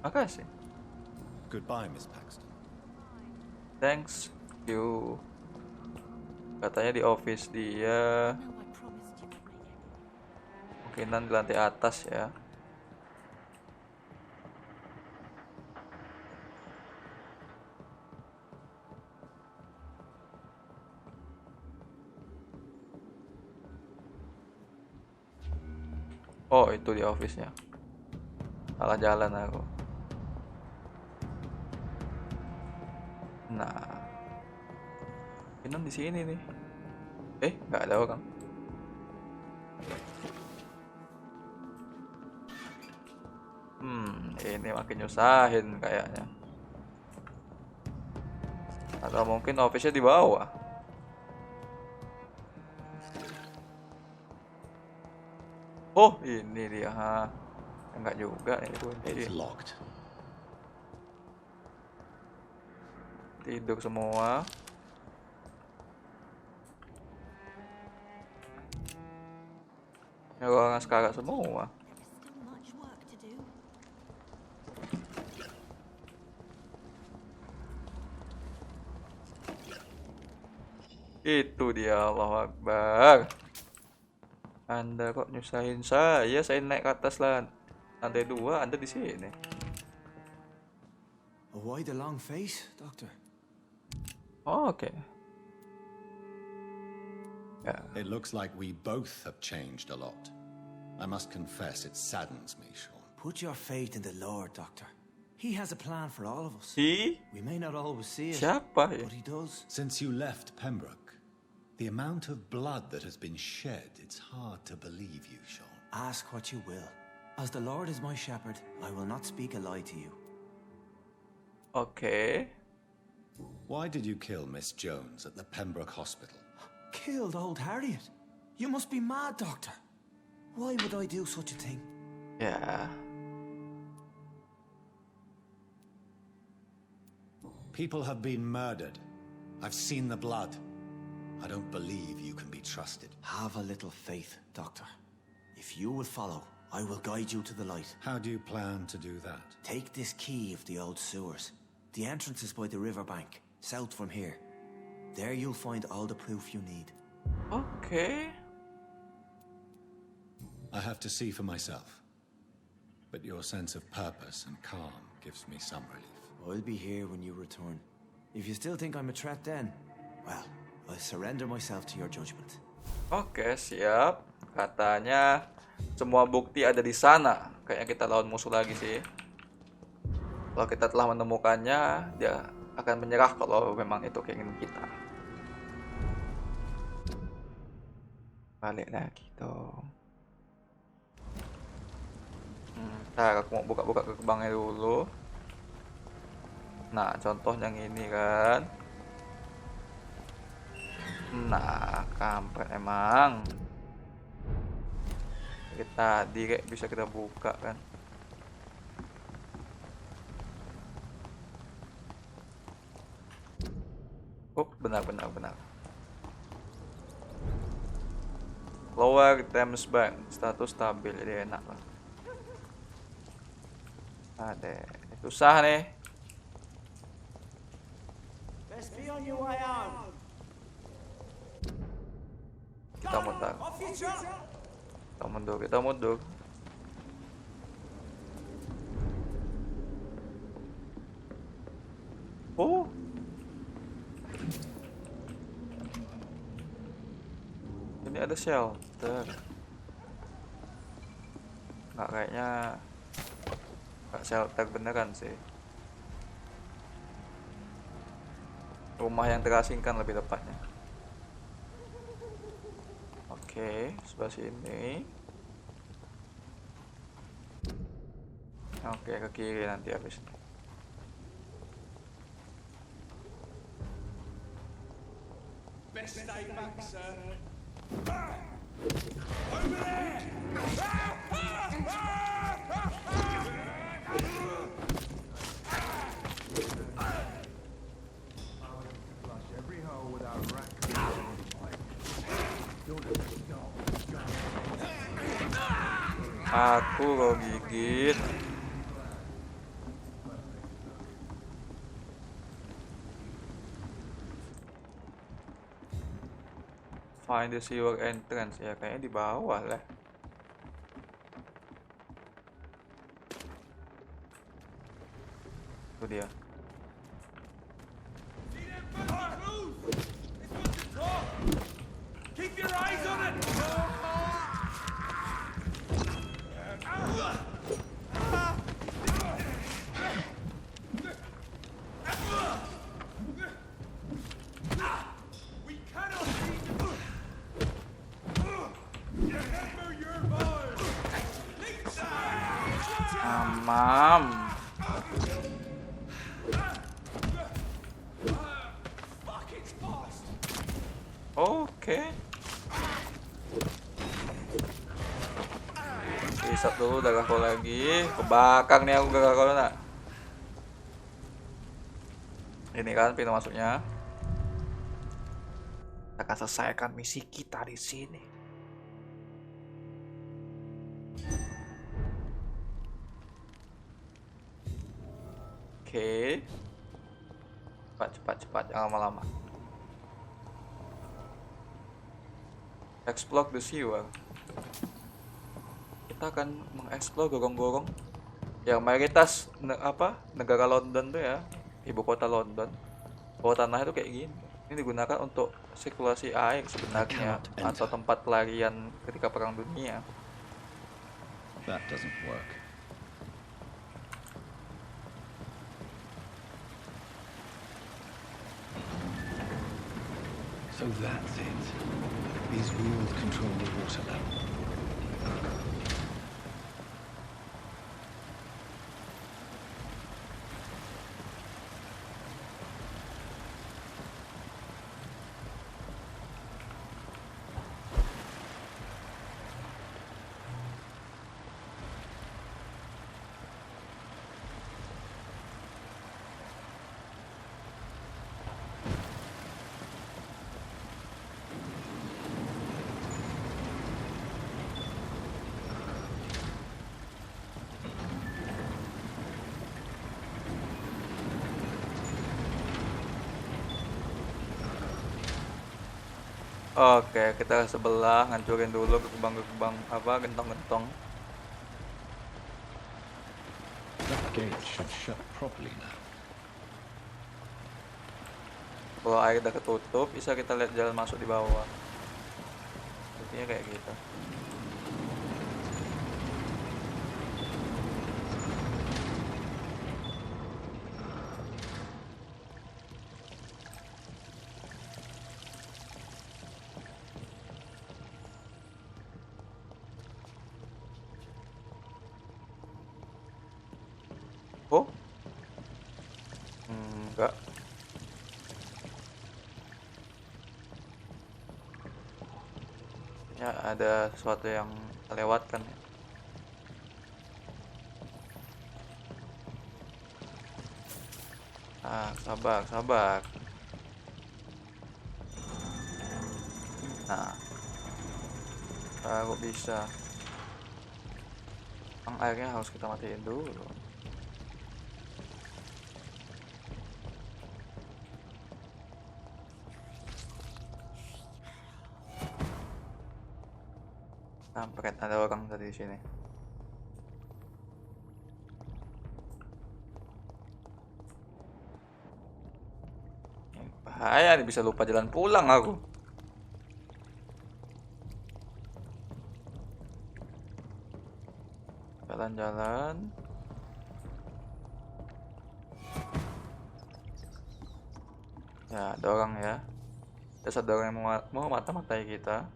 Makasih.
Goodbye, Miss Paxton.
Thanks you. Katanya di office dia. Mungkinan di lantai atas ya. Oh, itu di office-nya. Salah jalan aku. Nah. Mungkinan di sini nih. Nggak ada orang. Ini makin nyusahin kayaknya. Atau mungkin office-nya di bawah. Oh, ini dia. Enggak juga itu.
It's locked.
Tidur semua. Ya, orang sekarang semua. Itu dia, Allahu Akbar. Anda kok nyusahin saya? Saya naik ke atas lantai 2, Anda di sini.
Why the long face, Doctor?
Oh, okay. Yeah.
It looks like we both have changed a lot. I must confess, it saddens me, Sean.
Put your faith in the Lord, Doctor. He has a plan for all of us.
He?
We may not always see it,
Siapa?
but he does.
Since you left Pembroke, the amount of blood that has been shed, it's hard to believe you, Sean.
Ask what you will. As the Lord is my shepherd, I will not speak a lie to you.
Okay.
Why did you kill Miss Jones at the Pembroke Hospital?
Killed old Harriet? You must be mad, Doctor. Why would I do such a thing?
Ya.
People have been murdered. I've seen the blood. I don't believe you can be trusted.
Have a little faith, Doctor. If you will follow, I will guide you to the light.
How do you plan to do that?
Take this key of the old sewers. The entrance is by the riverbank, south from here. There you'll find all the proof you need.
Oke.
I have to see for myself. But your sense of purpose and calm gives me some relief.
I'll be here when you return. If you still think I'm a threat then, well, I'll surrender myself to your judgment.
Oke, siap. Katanya semua bukti ada di sana. Kayaknya kita lawan musuh lagi sih. Kalau kita telah menemukannya, dia akan menyerah kalau memang itu keinginan kita. Balik lagi dong. Ntar aku mau buka-buka gerbangnya dulu. Nah, contoh yang ini kan. Nah, kampret emang. Kita direct bisa kita buka kan. Oh, benar. Lower Thames Bank, status stabil, jadi enak lah. Ada, susah nih.
Best be on your way out.
Kita mutar. Kita mundur. Oh. Ini ada shelter. Nggak, kayaknya nggak shelter beneran sih. Rumah yang terasingkan lebih tepatnya. Oke, sebelah sini. Oke, ke kiri nanti habis ini.
Best stay back, sir. Over there!
Aku lo gigit. Find the sewer entrance, ya kayaknya di bawah lah. Itu dia.
Keep your eyes on it.
Mam. Oke. Hisap dulu darah kau lagi. Kebakar nih aku darah kau nak. Ini kan pintu masuknya. Kita akan selesaikan misi kita di sini. Oke. Cepat, jangan lama-lama. Explore the sewer. Kita akan mengeksplor gorong-gorong yang mayoritas negara London tuh ya, ibu kota London. Bawah tanah itu kayak gini. Ini digunakan untuk sirkulasi air sebenarnya, atau tempat pelarian ketika perang dunia.
That doesn't work.
So that's it. These wheels control the water level.
Oke, kita ke sebelah, ngancurin dulu gerbang-gerbang apa, gentong-gentong.
That gate should shut properly now.
Kalau air udah ketutup, bisa kita lihat jalan masuk di bawah. Sepertinya kayak gitu. Oh? Enggak. Ya, ada sesuatu yang terlewatkan ya. Sabar, sabar. Nah, baru bisa. Airnya harus kita matiin dulu. Kampret, ada orang tadi di sini. Bahaya nih, bisa lupa jalan pulang aku. Jalan-jalan. Ya, ada orang ya. Ada orang yang mau mata-matai kita.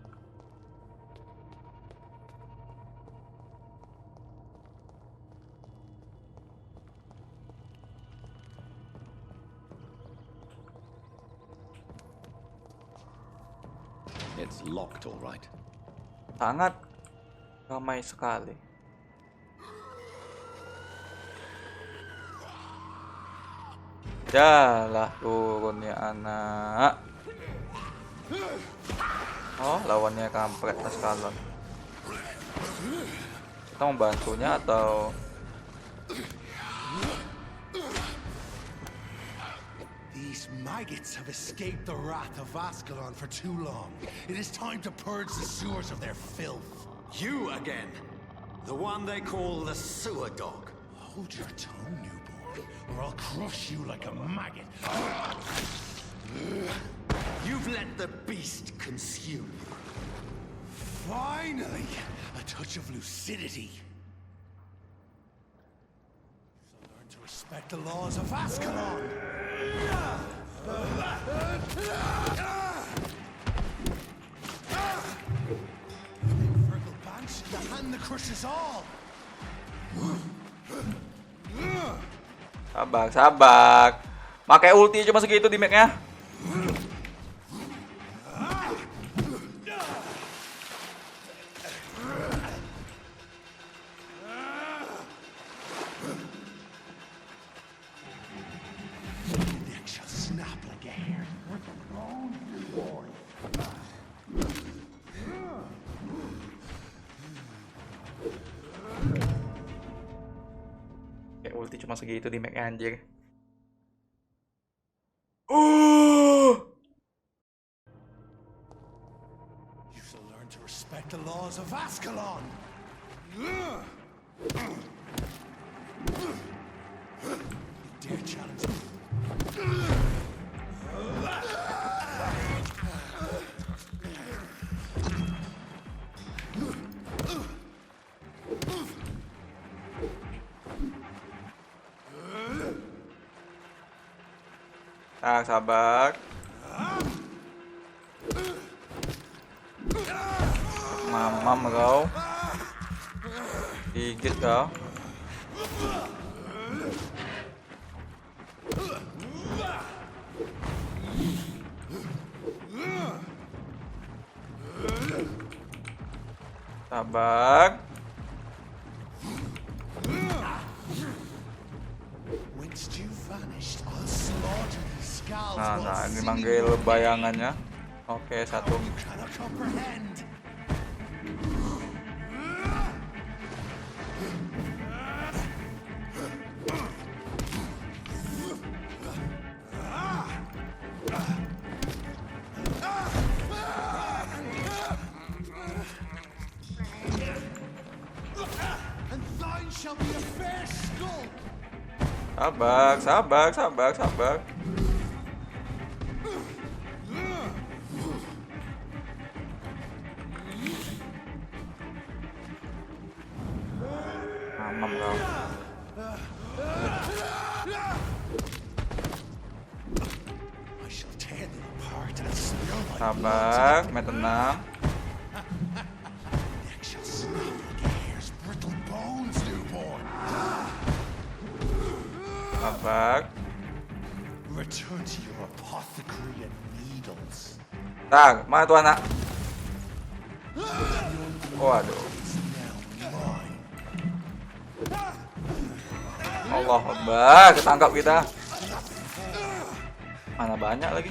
It's locked, all right.
Sangat ramai sekali. Jalah turun ya anak. Oh, lawannya kampret Ascalon. Kita membantunya atau
These maggots have escaped the wrath of Ascalon for too long. It is time to purge the sewers of their filth.
You again. The one they call the sewer dog.
Hold your tongue, newborn, or I'll crush you like a maggot.
You've let the beast consume you.
Finally, a touch of lucidity. So learn to respect the laws of Ascalon. Virgil Banch, the hand that crushes all.
sabar, sabar. Pakai ulti cuma segitu di make-nya. Ulti cuma segitu di make anjir.
You shall learn to respect the laws of Ascalon. You dare challenge me?
Sabar. Mamam kau. Gigit kau. Sabar. Nah, ini manggil bayangannya. Oke, satu. Sabar, sabar, sabar, sabar. Mamam kau. Sabar, tenang. Sabar.
Return to your apothecary and needles.
Tar, mana tuh anak? Waduh. Allah Akbar, ketangkap kita. Mana banyak lagi?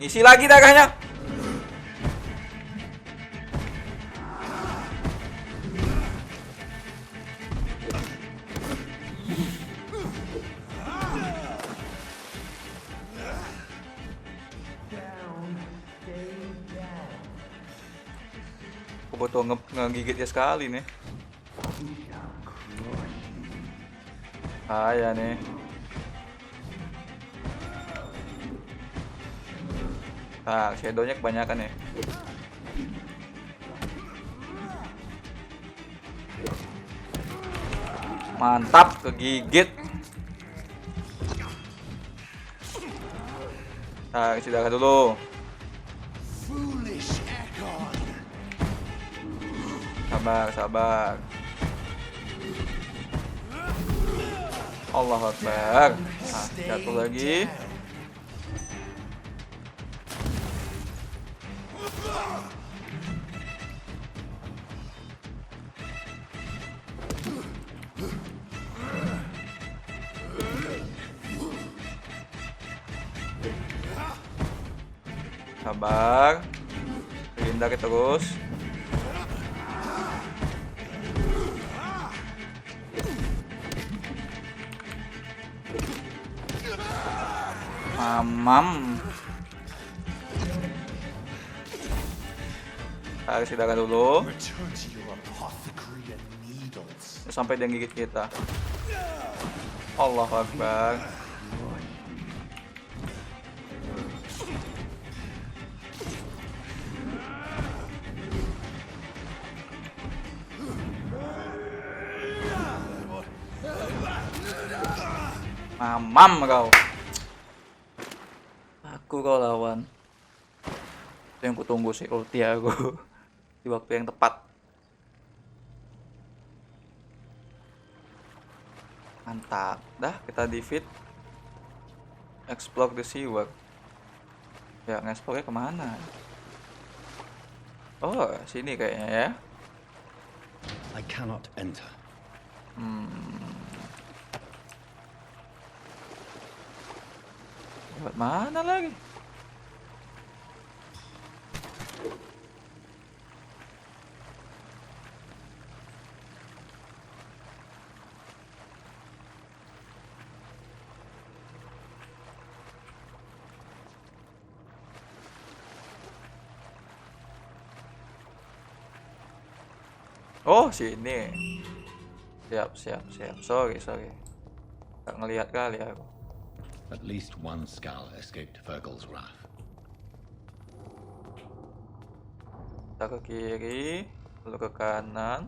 Isi lagi darahnya. Aku butuh ngegigitnya sekali nih. Bahaya nih. Nah, shadownya kebanyakan ya. Mantap, kegigit. Nah, isi darah dulu. Sabar, sabar. Allah Akbar. Nah, jatuh lagi. Sabar. Hindari terus. Mamam. Tarik darah dulu. Sampai dia gigit kita. Allahu Akbar. Mamam kau. Aku kau lawan. Itu yang kutunggu sih, ulti aku di waktu yang tepat. Mantap. Dah, kita defeat. Explore the seaward. Ya, nge-explore kemana? Oh, sini kayaknya ya.
I cannot enter.
Lewat mana lagi? Oh, sini. Siap. Sorry. Gak ngelihat kali aku.
At least one skull escaped Virgil's wrath.
Kita ke kiri, lalu ke kanan.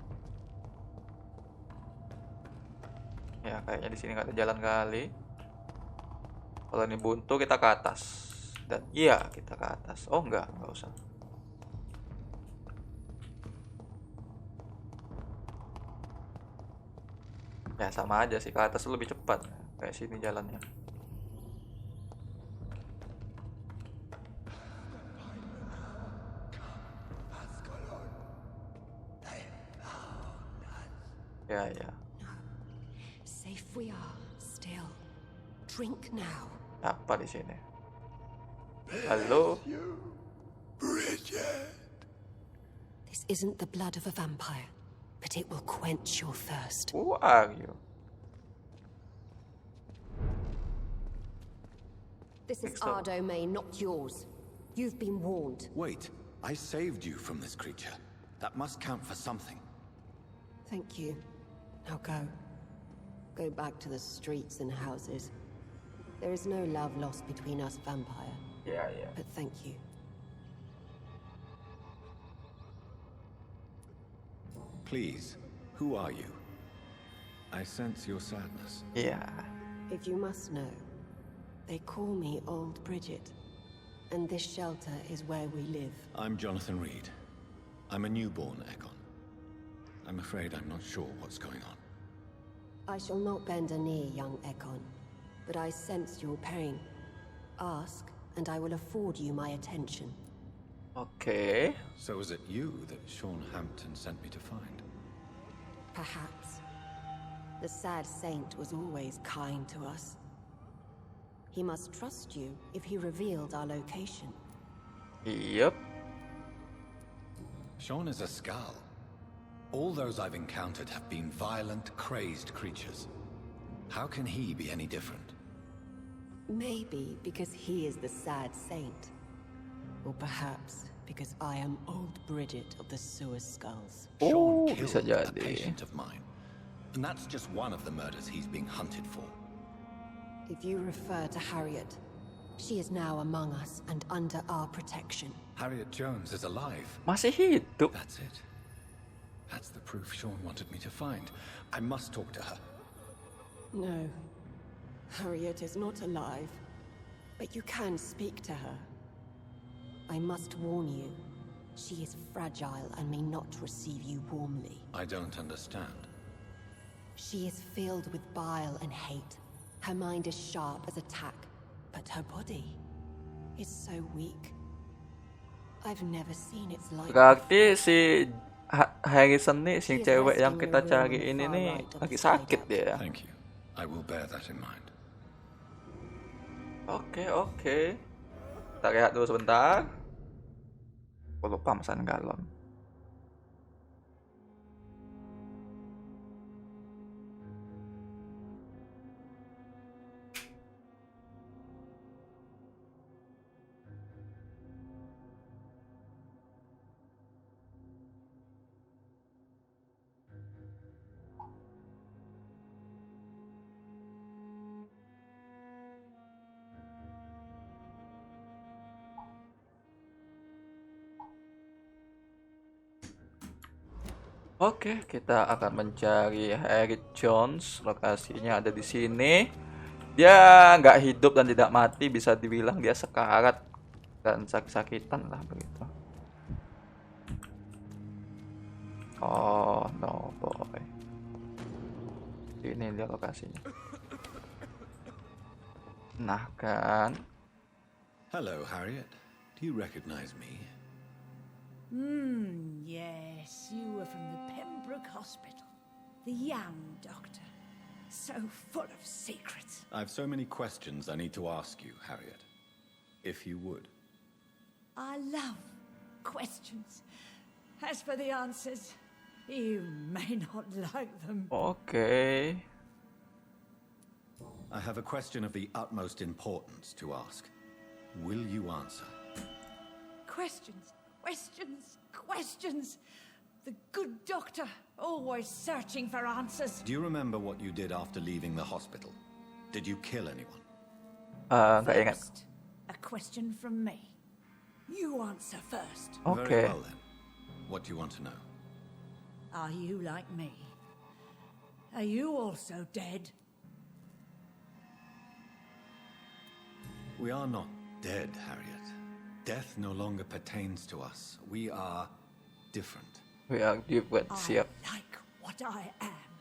Ya, kayaknya di sini nggak ada jalan kali. Kalau ini buntu, kita ke atas. Dan iya, kita ke atas. Oh, nggak usah. Ya, sama aja sih. Ke atas lebih cepat. Kayak sini jalannya. Ya.
Safe we are, still. Drink now.
Apa di sini? Halo?
This isn't the blood of a vampire, but it will quench your thirst.
Who are you?
This is our domain, not yours. You've been warned.
Wait, I saved you from this creature. That must count for something.
Thank you. Now go. Go back to the streets and houses. There is no love lost between us, Vampire.
Yeah.
But thank you.
Please, who are you? I sense your sadness.
Yeah.
If you must know, they call me Old Bridget, and this shelter is where we live.
I'm Jonathan Reid. I'm a newborn Ekon. I'm afraid I'm not sure what's going on.
I shall not bend a knee, young Ekon, but I sense your pain. Ask, and I will afford you my attention.
Okay.
So is it you that Sean Hampton sent me to find?
Perhaps. The sad saint was always kind to us. He must trust you if he revealed our location.
Yep.
Sean is a Ascalon. All those I've encountered have been violent, crazed creatures. How can he be any different?
Maybe because he is the sad saint. Or perhaps because I am Old Bridget of the Sewer Skulls.
Sean
bisa
killed a
jadi.
patient of mine. And that's just one of the murders he's being hunted for.
If you refer to Harriet, she is now among us and under our protection.
Harriet Jones is alive.
Masih hidup.
That's it. That's the proof Sean wanted me to find. I must talk to her.
No. Harriet is not alive. But you can speak to her. I must warn you. She is fragile and may not receive you warmly.
I don't understand.
She is filled with bile and hate. Her mind is sharp as a tack, but her body is so weak. I've never seen its like.
Berarti si Harrison nih, si cewek yang kita cari ini nih lagi sakit dia.
Thank you. I will bear that in mind.
Oke. Kita rehat dulu sebentar. Aku lupa pesan galon. Oke, kita akan mencari Harriet Jones. Lokasinya ada di sini. Dia nggak hidup dan tidak mati, bisa dibilang dia sekarat dan sakit-sakitan lah begitu. Oh no boy. Ini dia lokasinya. Nah kan.
Hello, Harriet. Do you recognize me?
Yes, you were from the Pembroke Hospital. The young doctor. So full of secrets.
I've so many questions I need to ask you, Harriet. If you would.
I love questions. As for the answers, you may not like them.
Okay.
I have a question of the utmost importance to ask. Will you answer?
Questions. The good doctor, always searching for answers.
Do you remember what you did after leaving the hospital? Did you kill anyone?
Nggak ingat.
First, a question from me. You answer first.
Very well then. What do you want to know?
Are you like me? Are you also dead?
We are not dead, Harriet. Death no longer pertains to us. We are different.
We are different, siap.
I like what I am.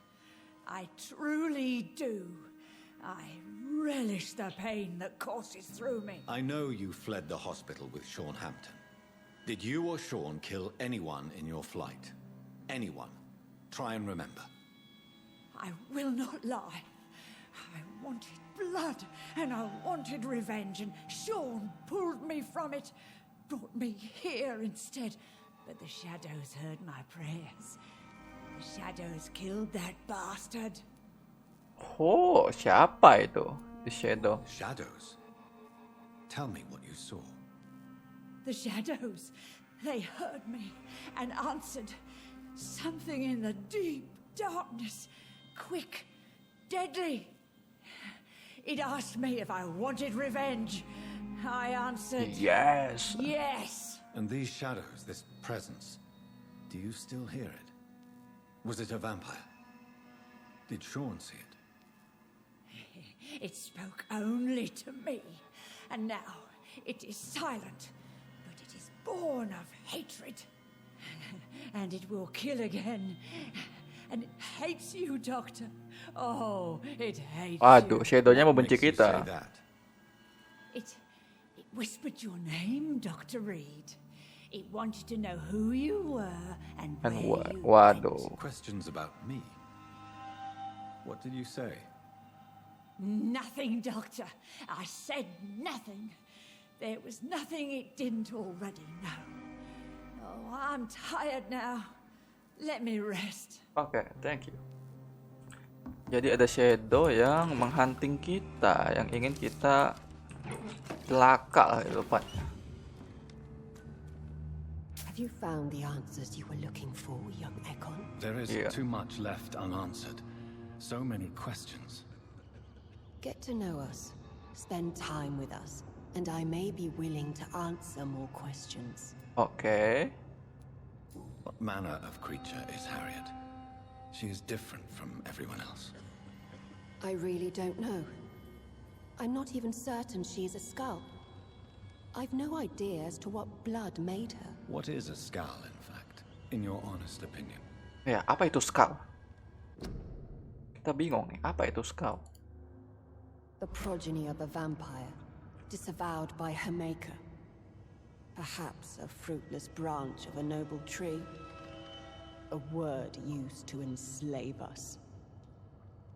I truly do. I relish the pain that courses through me.
I know you fled the hospital with Sean Hampton. Did you or Sean kill anyone in your flight? Anyone? Try and remember.
I will not lie. I wanted blood, and I wanted revenge, and Sean pulled me from it, brought me here instead. But the shadows heard my prayers. The shadows killed that bastard.
Oh, siapa itu? The Shadow.
Shadows? Tell me what you saw.
The shadows, they heard me and answered. Something in the deep, darkness, quick, deadly. It asked me if I wanted revenge. I answered,
yes.
Yes.
And these shadows, this presence, do you still hear it? Was it a vampire? Did Sean see it?
It spoke only to me, and now it is silent, but it is born of hatred. And it will kill again. And it hates you, Doctor. Oh, it hates
Waduh,
you.
Shadow-nya membenci kita.
It whispered your name, Dr. Reid. It wanted to know who you were and where you
waduh.
Questions about me. What did you say?
Nothing, Doctor. I said nothing. There was nothing it didn't already know. Oh, I'm tired now. Let me rest.
Oke, thank you. Jadi ada shadow yang menghunting kita, yang ingin kita celaka lah di depannya.
Have you found the answers you were looking for, young Ekon?
There is too much left unanswered. So many questions.
Get to know us, spend time with us, and I may be willing to answer more questions.
Oke.
What manner of creature is Harriet? She is different from everyone else.
I really don't know. I'm not even certain she's a skull. I've no idea as to what blood made her.
What is a skull, in fact, in your honest opinion?
Ya, apa itu skull? Kita bingung nih, apa itu skull?
The progeny of a vampire, disavowed by her maker. Perhaps a fruitless branch of a noble tree. A word used to enslave us.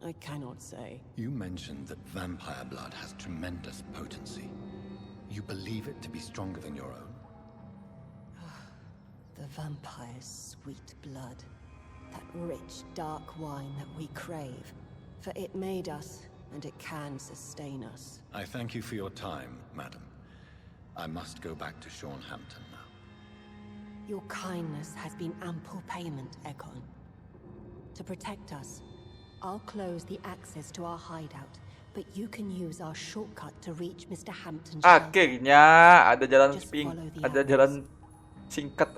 I cannot say.
You mentioned that vampire blood has tremendous potency. You believe it to be stronger than your own?
The vampire's sweet blood. That rich, dark wine that we crave. For it made us, and it can sustain us.
I thank you for your time, madam. I must go back to Sean Hampton now.
Your kindness has been ample payment, Ekon. To protect us, I'll close the access to our hideout, but you can use our shortcut to reach Mr. Hampton's shelter.
Akhirnya ada jalan singkat,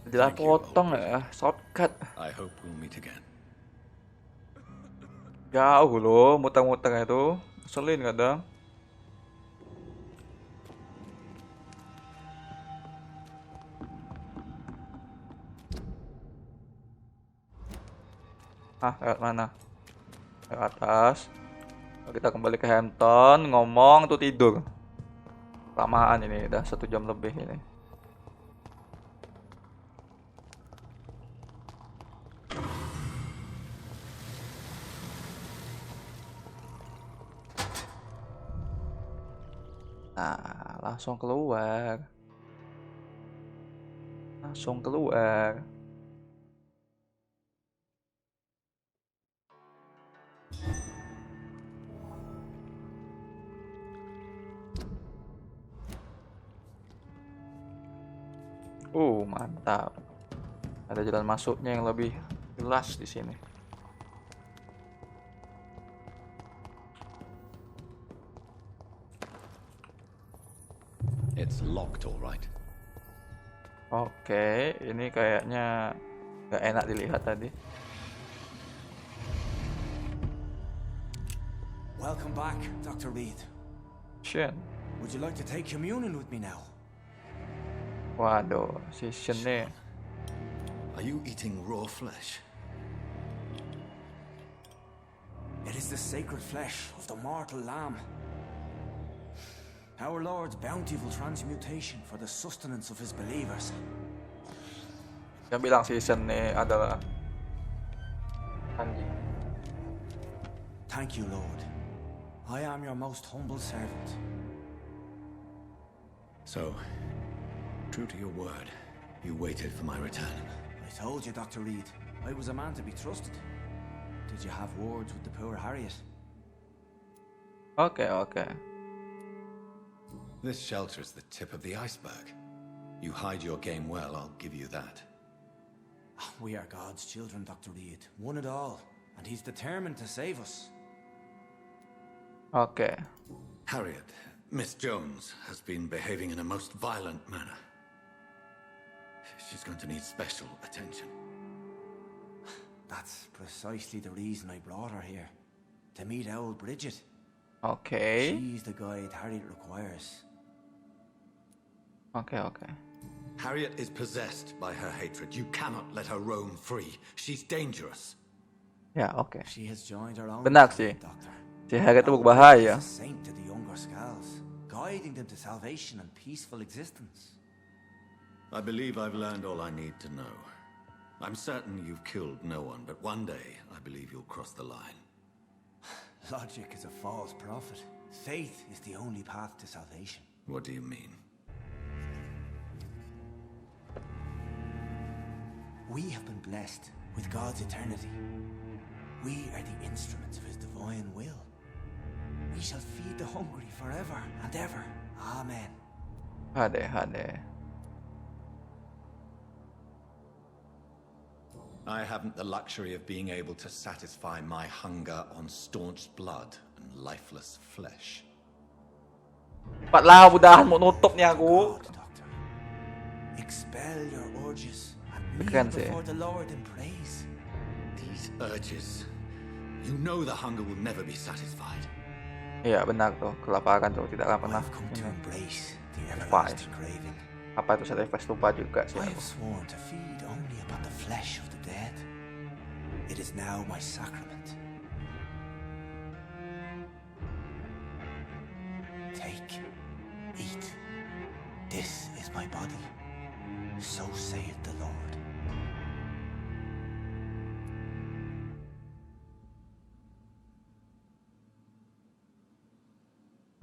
jalan potong ya, shortcut.
I hope we'll meet again.
Jauh loh, mutang-mutang itu, selin kadang. Lewat mana? Lewat atas. Kita kembali ke Hampton, ngomong tuh tidur. Lamaan ini, udah 1 jam lebih ini. Nah, langsung keluar. Langsung keluar. Mantap. Ada jalan masuknya yang lebih jelas di sini.
It's locked, all right.
Oke, ini kayaknya nggak enak dilihat tadi.
Welcome back, Dr. Reid.
Shen.
Would you like to take communion with me now?
Waduh, si Shen nih.
Are you eating raw flesh?
It is the sacred flesh of the mortal lamb. Our Lord's bountiful transmutation for the sustenance of his believers.
Yang bilang si Shen nih adalah anjing.
Thank you, Lord. I am your most humble servant.
So, true to your word, you waited for my return.
I told you, Dr. Reid, I was a man to be trusted. Did you have words with the poor Harriet?
Okay.
This shelter is the tip of the iceberg. You hide your game well, I'll give you that.
Oh, We are God's children, Dr. Reid. One and all. And he's determined to save us.
Oke.
Harriet, Miss Jones has been behaving in a most violent manner. She's going to need special attention.
That's precisely the reason I brought her here. To meet old Bridget.
Oke.
She's the guide Harriet requires.
Oke.
Harriet is possessed by her hatred. You cannot let her roam free. She's dangerous.
Ya, oke.
She has joined her own
Benar sih.
Doctor.
Si Harriet itu berbahaya.
She's a saint to the younger Scals, guiding them to salvation and peaceful existence.
I believe I've learned all I need to know. I'm certain you've killed no one, but one day I believe you'll cross the line.
Logic is a false prophet. Faith is the only path to salvation.
What do you mean?
We have been blessed with God's eternity. We are the instruments of his divine will. We shall feed the hungry forever and ever. Amen.
Hade.
I haven't the luxury of being able to satisfy my hunger on staunch blood and lifeless flesh.
Cepatlah, mudahan mau nutup nih aku.
Expel your urges and
Keren
kneel
sih.
before the Lord in praise.
These urges. You know the hunger will never be satisfied.
Iya benar tuh, kelaparan tuh tidak akan pernah
Embrace the
satisfied.
everlasting craving.
Apa itu satisfied lupa juga sih
I
aku.
have sworn to feed only upon the flesh of the dead. It is now my sacrament. Take, eat. This is my body. So saith the Lord.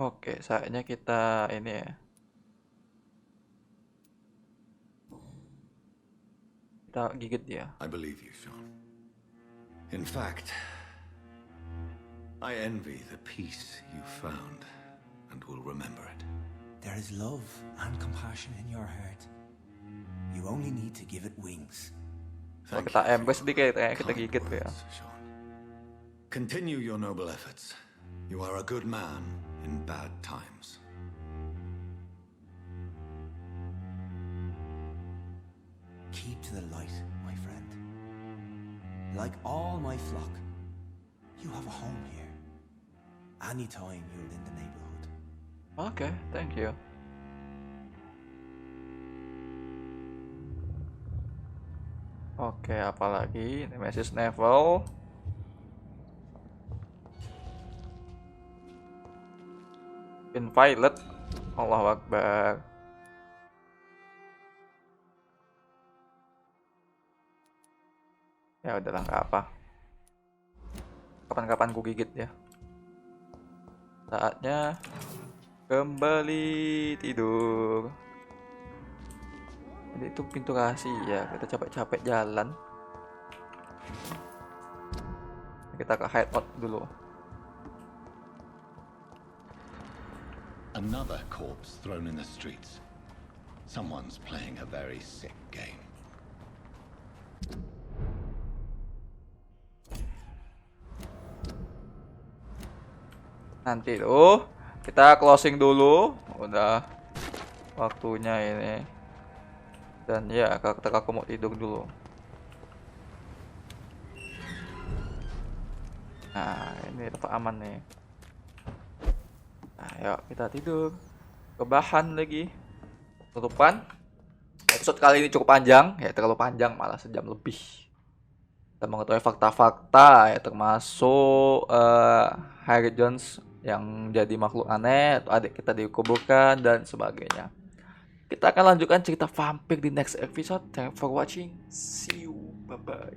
Oke, saatnya kita ini ya. Kita gigit dia.
I believe you, Sean. In fact, I envy the peace you found and will remember it.
There is love and compassion in your heart. You only need to give it wings.
Kalau kita embrace sedikit ya, kita gigit ya.
Continue your noble efforts. You are a good man in bad times.
Keep to the light, my friend. Like all my flock, you have a home here. Anytime you're in the neighborhood.
Oke, thank you. Oke, apalagi Nemesis Neville. Violet. Allahu Akbar. Ya udahlah, nggak apa. Kapan-kapan ku gigit ya. Saatnya kembali tidur. Jadi itu pintu rahasia. Kita capek-capek jalan. Kita ke hideout dulu.
Another corpse thrown in the streets. Someone's playing a very sick game.
Nanti tuh kita closing dulu. Udah waktunya ini. Dan ya, karakter aku mau tidur dulu. Nah, ini tempat aman nih. Ayo kita tidur. Kebahan lagi. Tutupan. Episode kali ini cukup panjang, ya terlalu panjang, malah sejam lebih. Kita mengetahui fakta-fakta ya, termasuk Harry Jones yang jadi makhluk aneh, atau adik kita dikuburkan dan sebagainya. Kita akan lanjutkan cerita vampir di next episode. Thanks for watching. See you. Bye bye.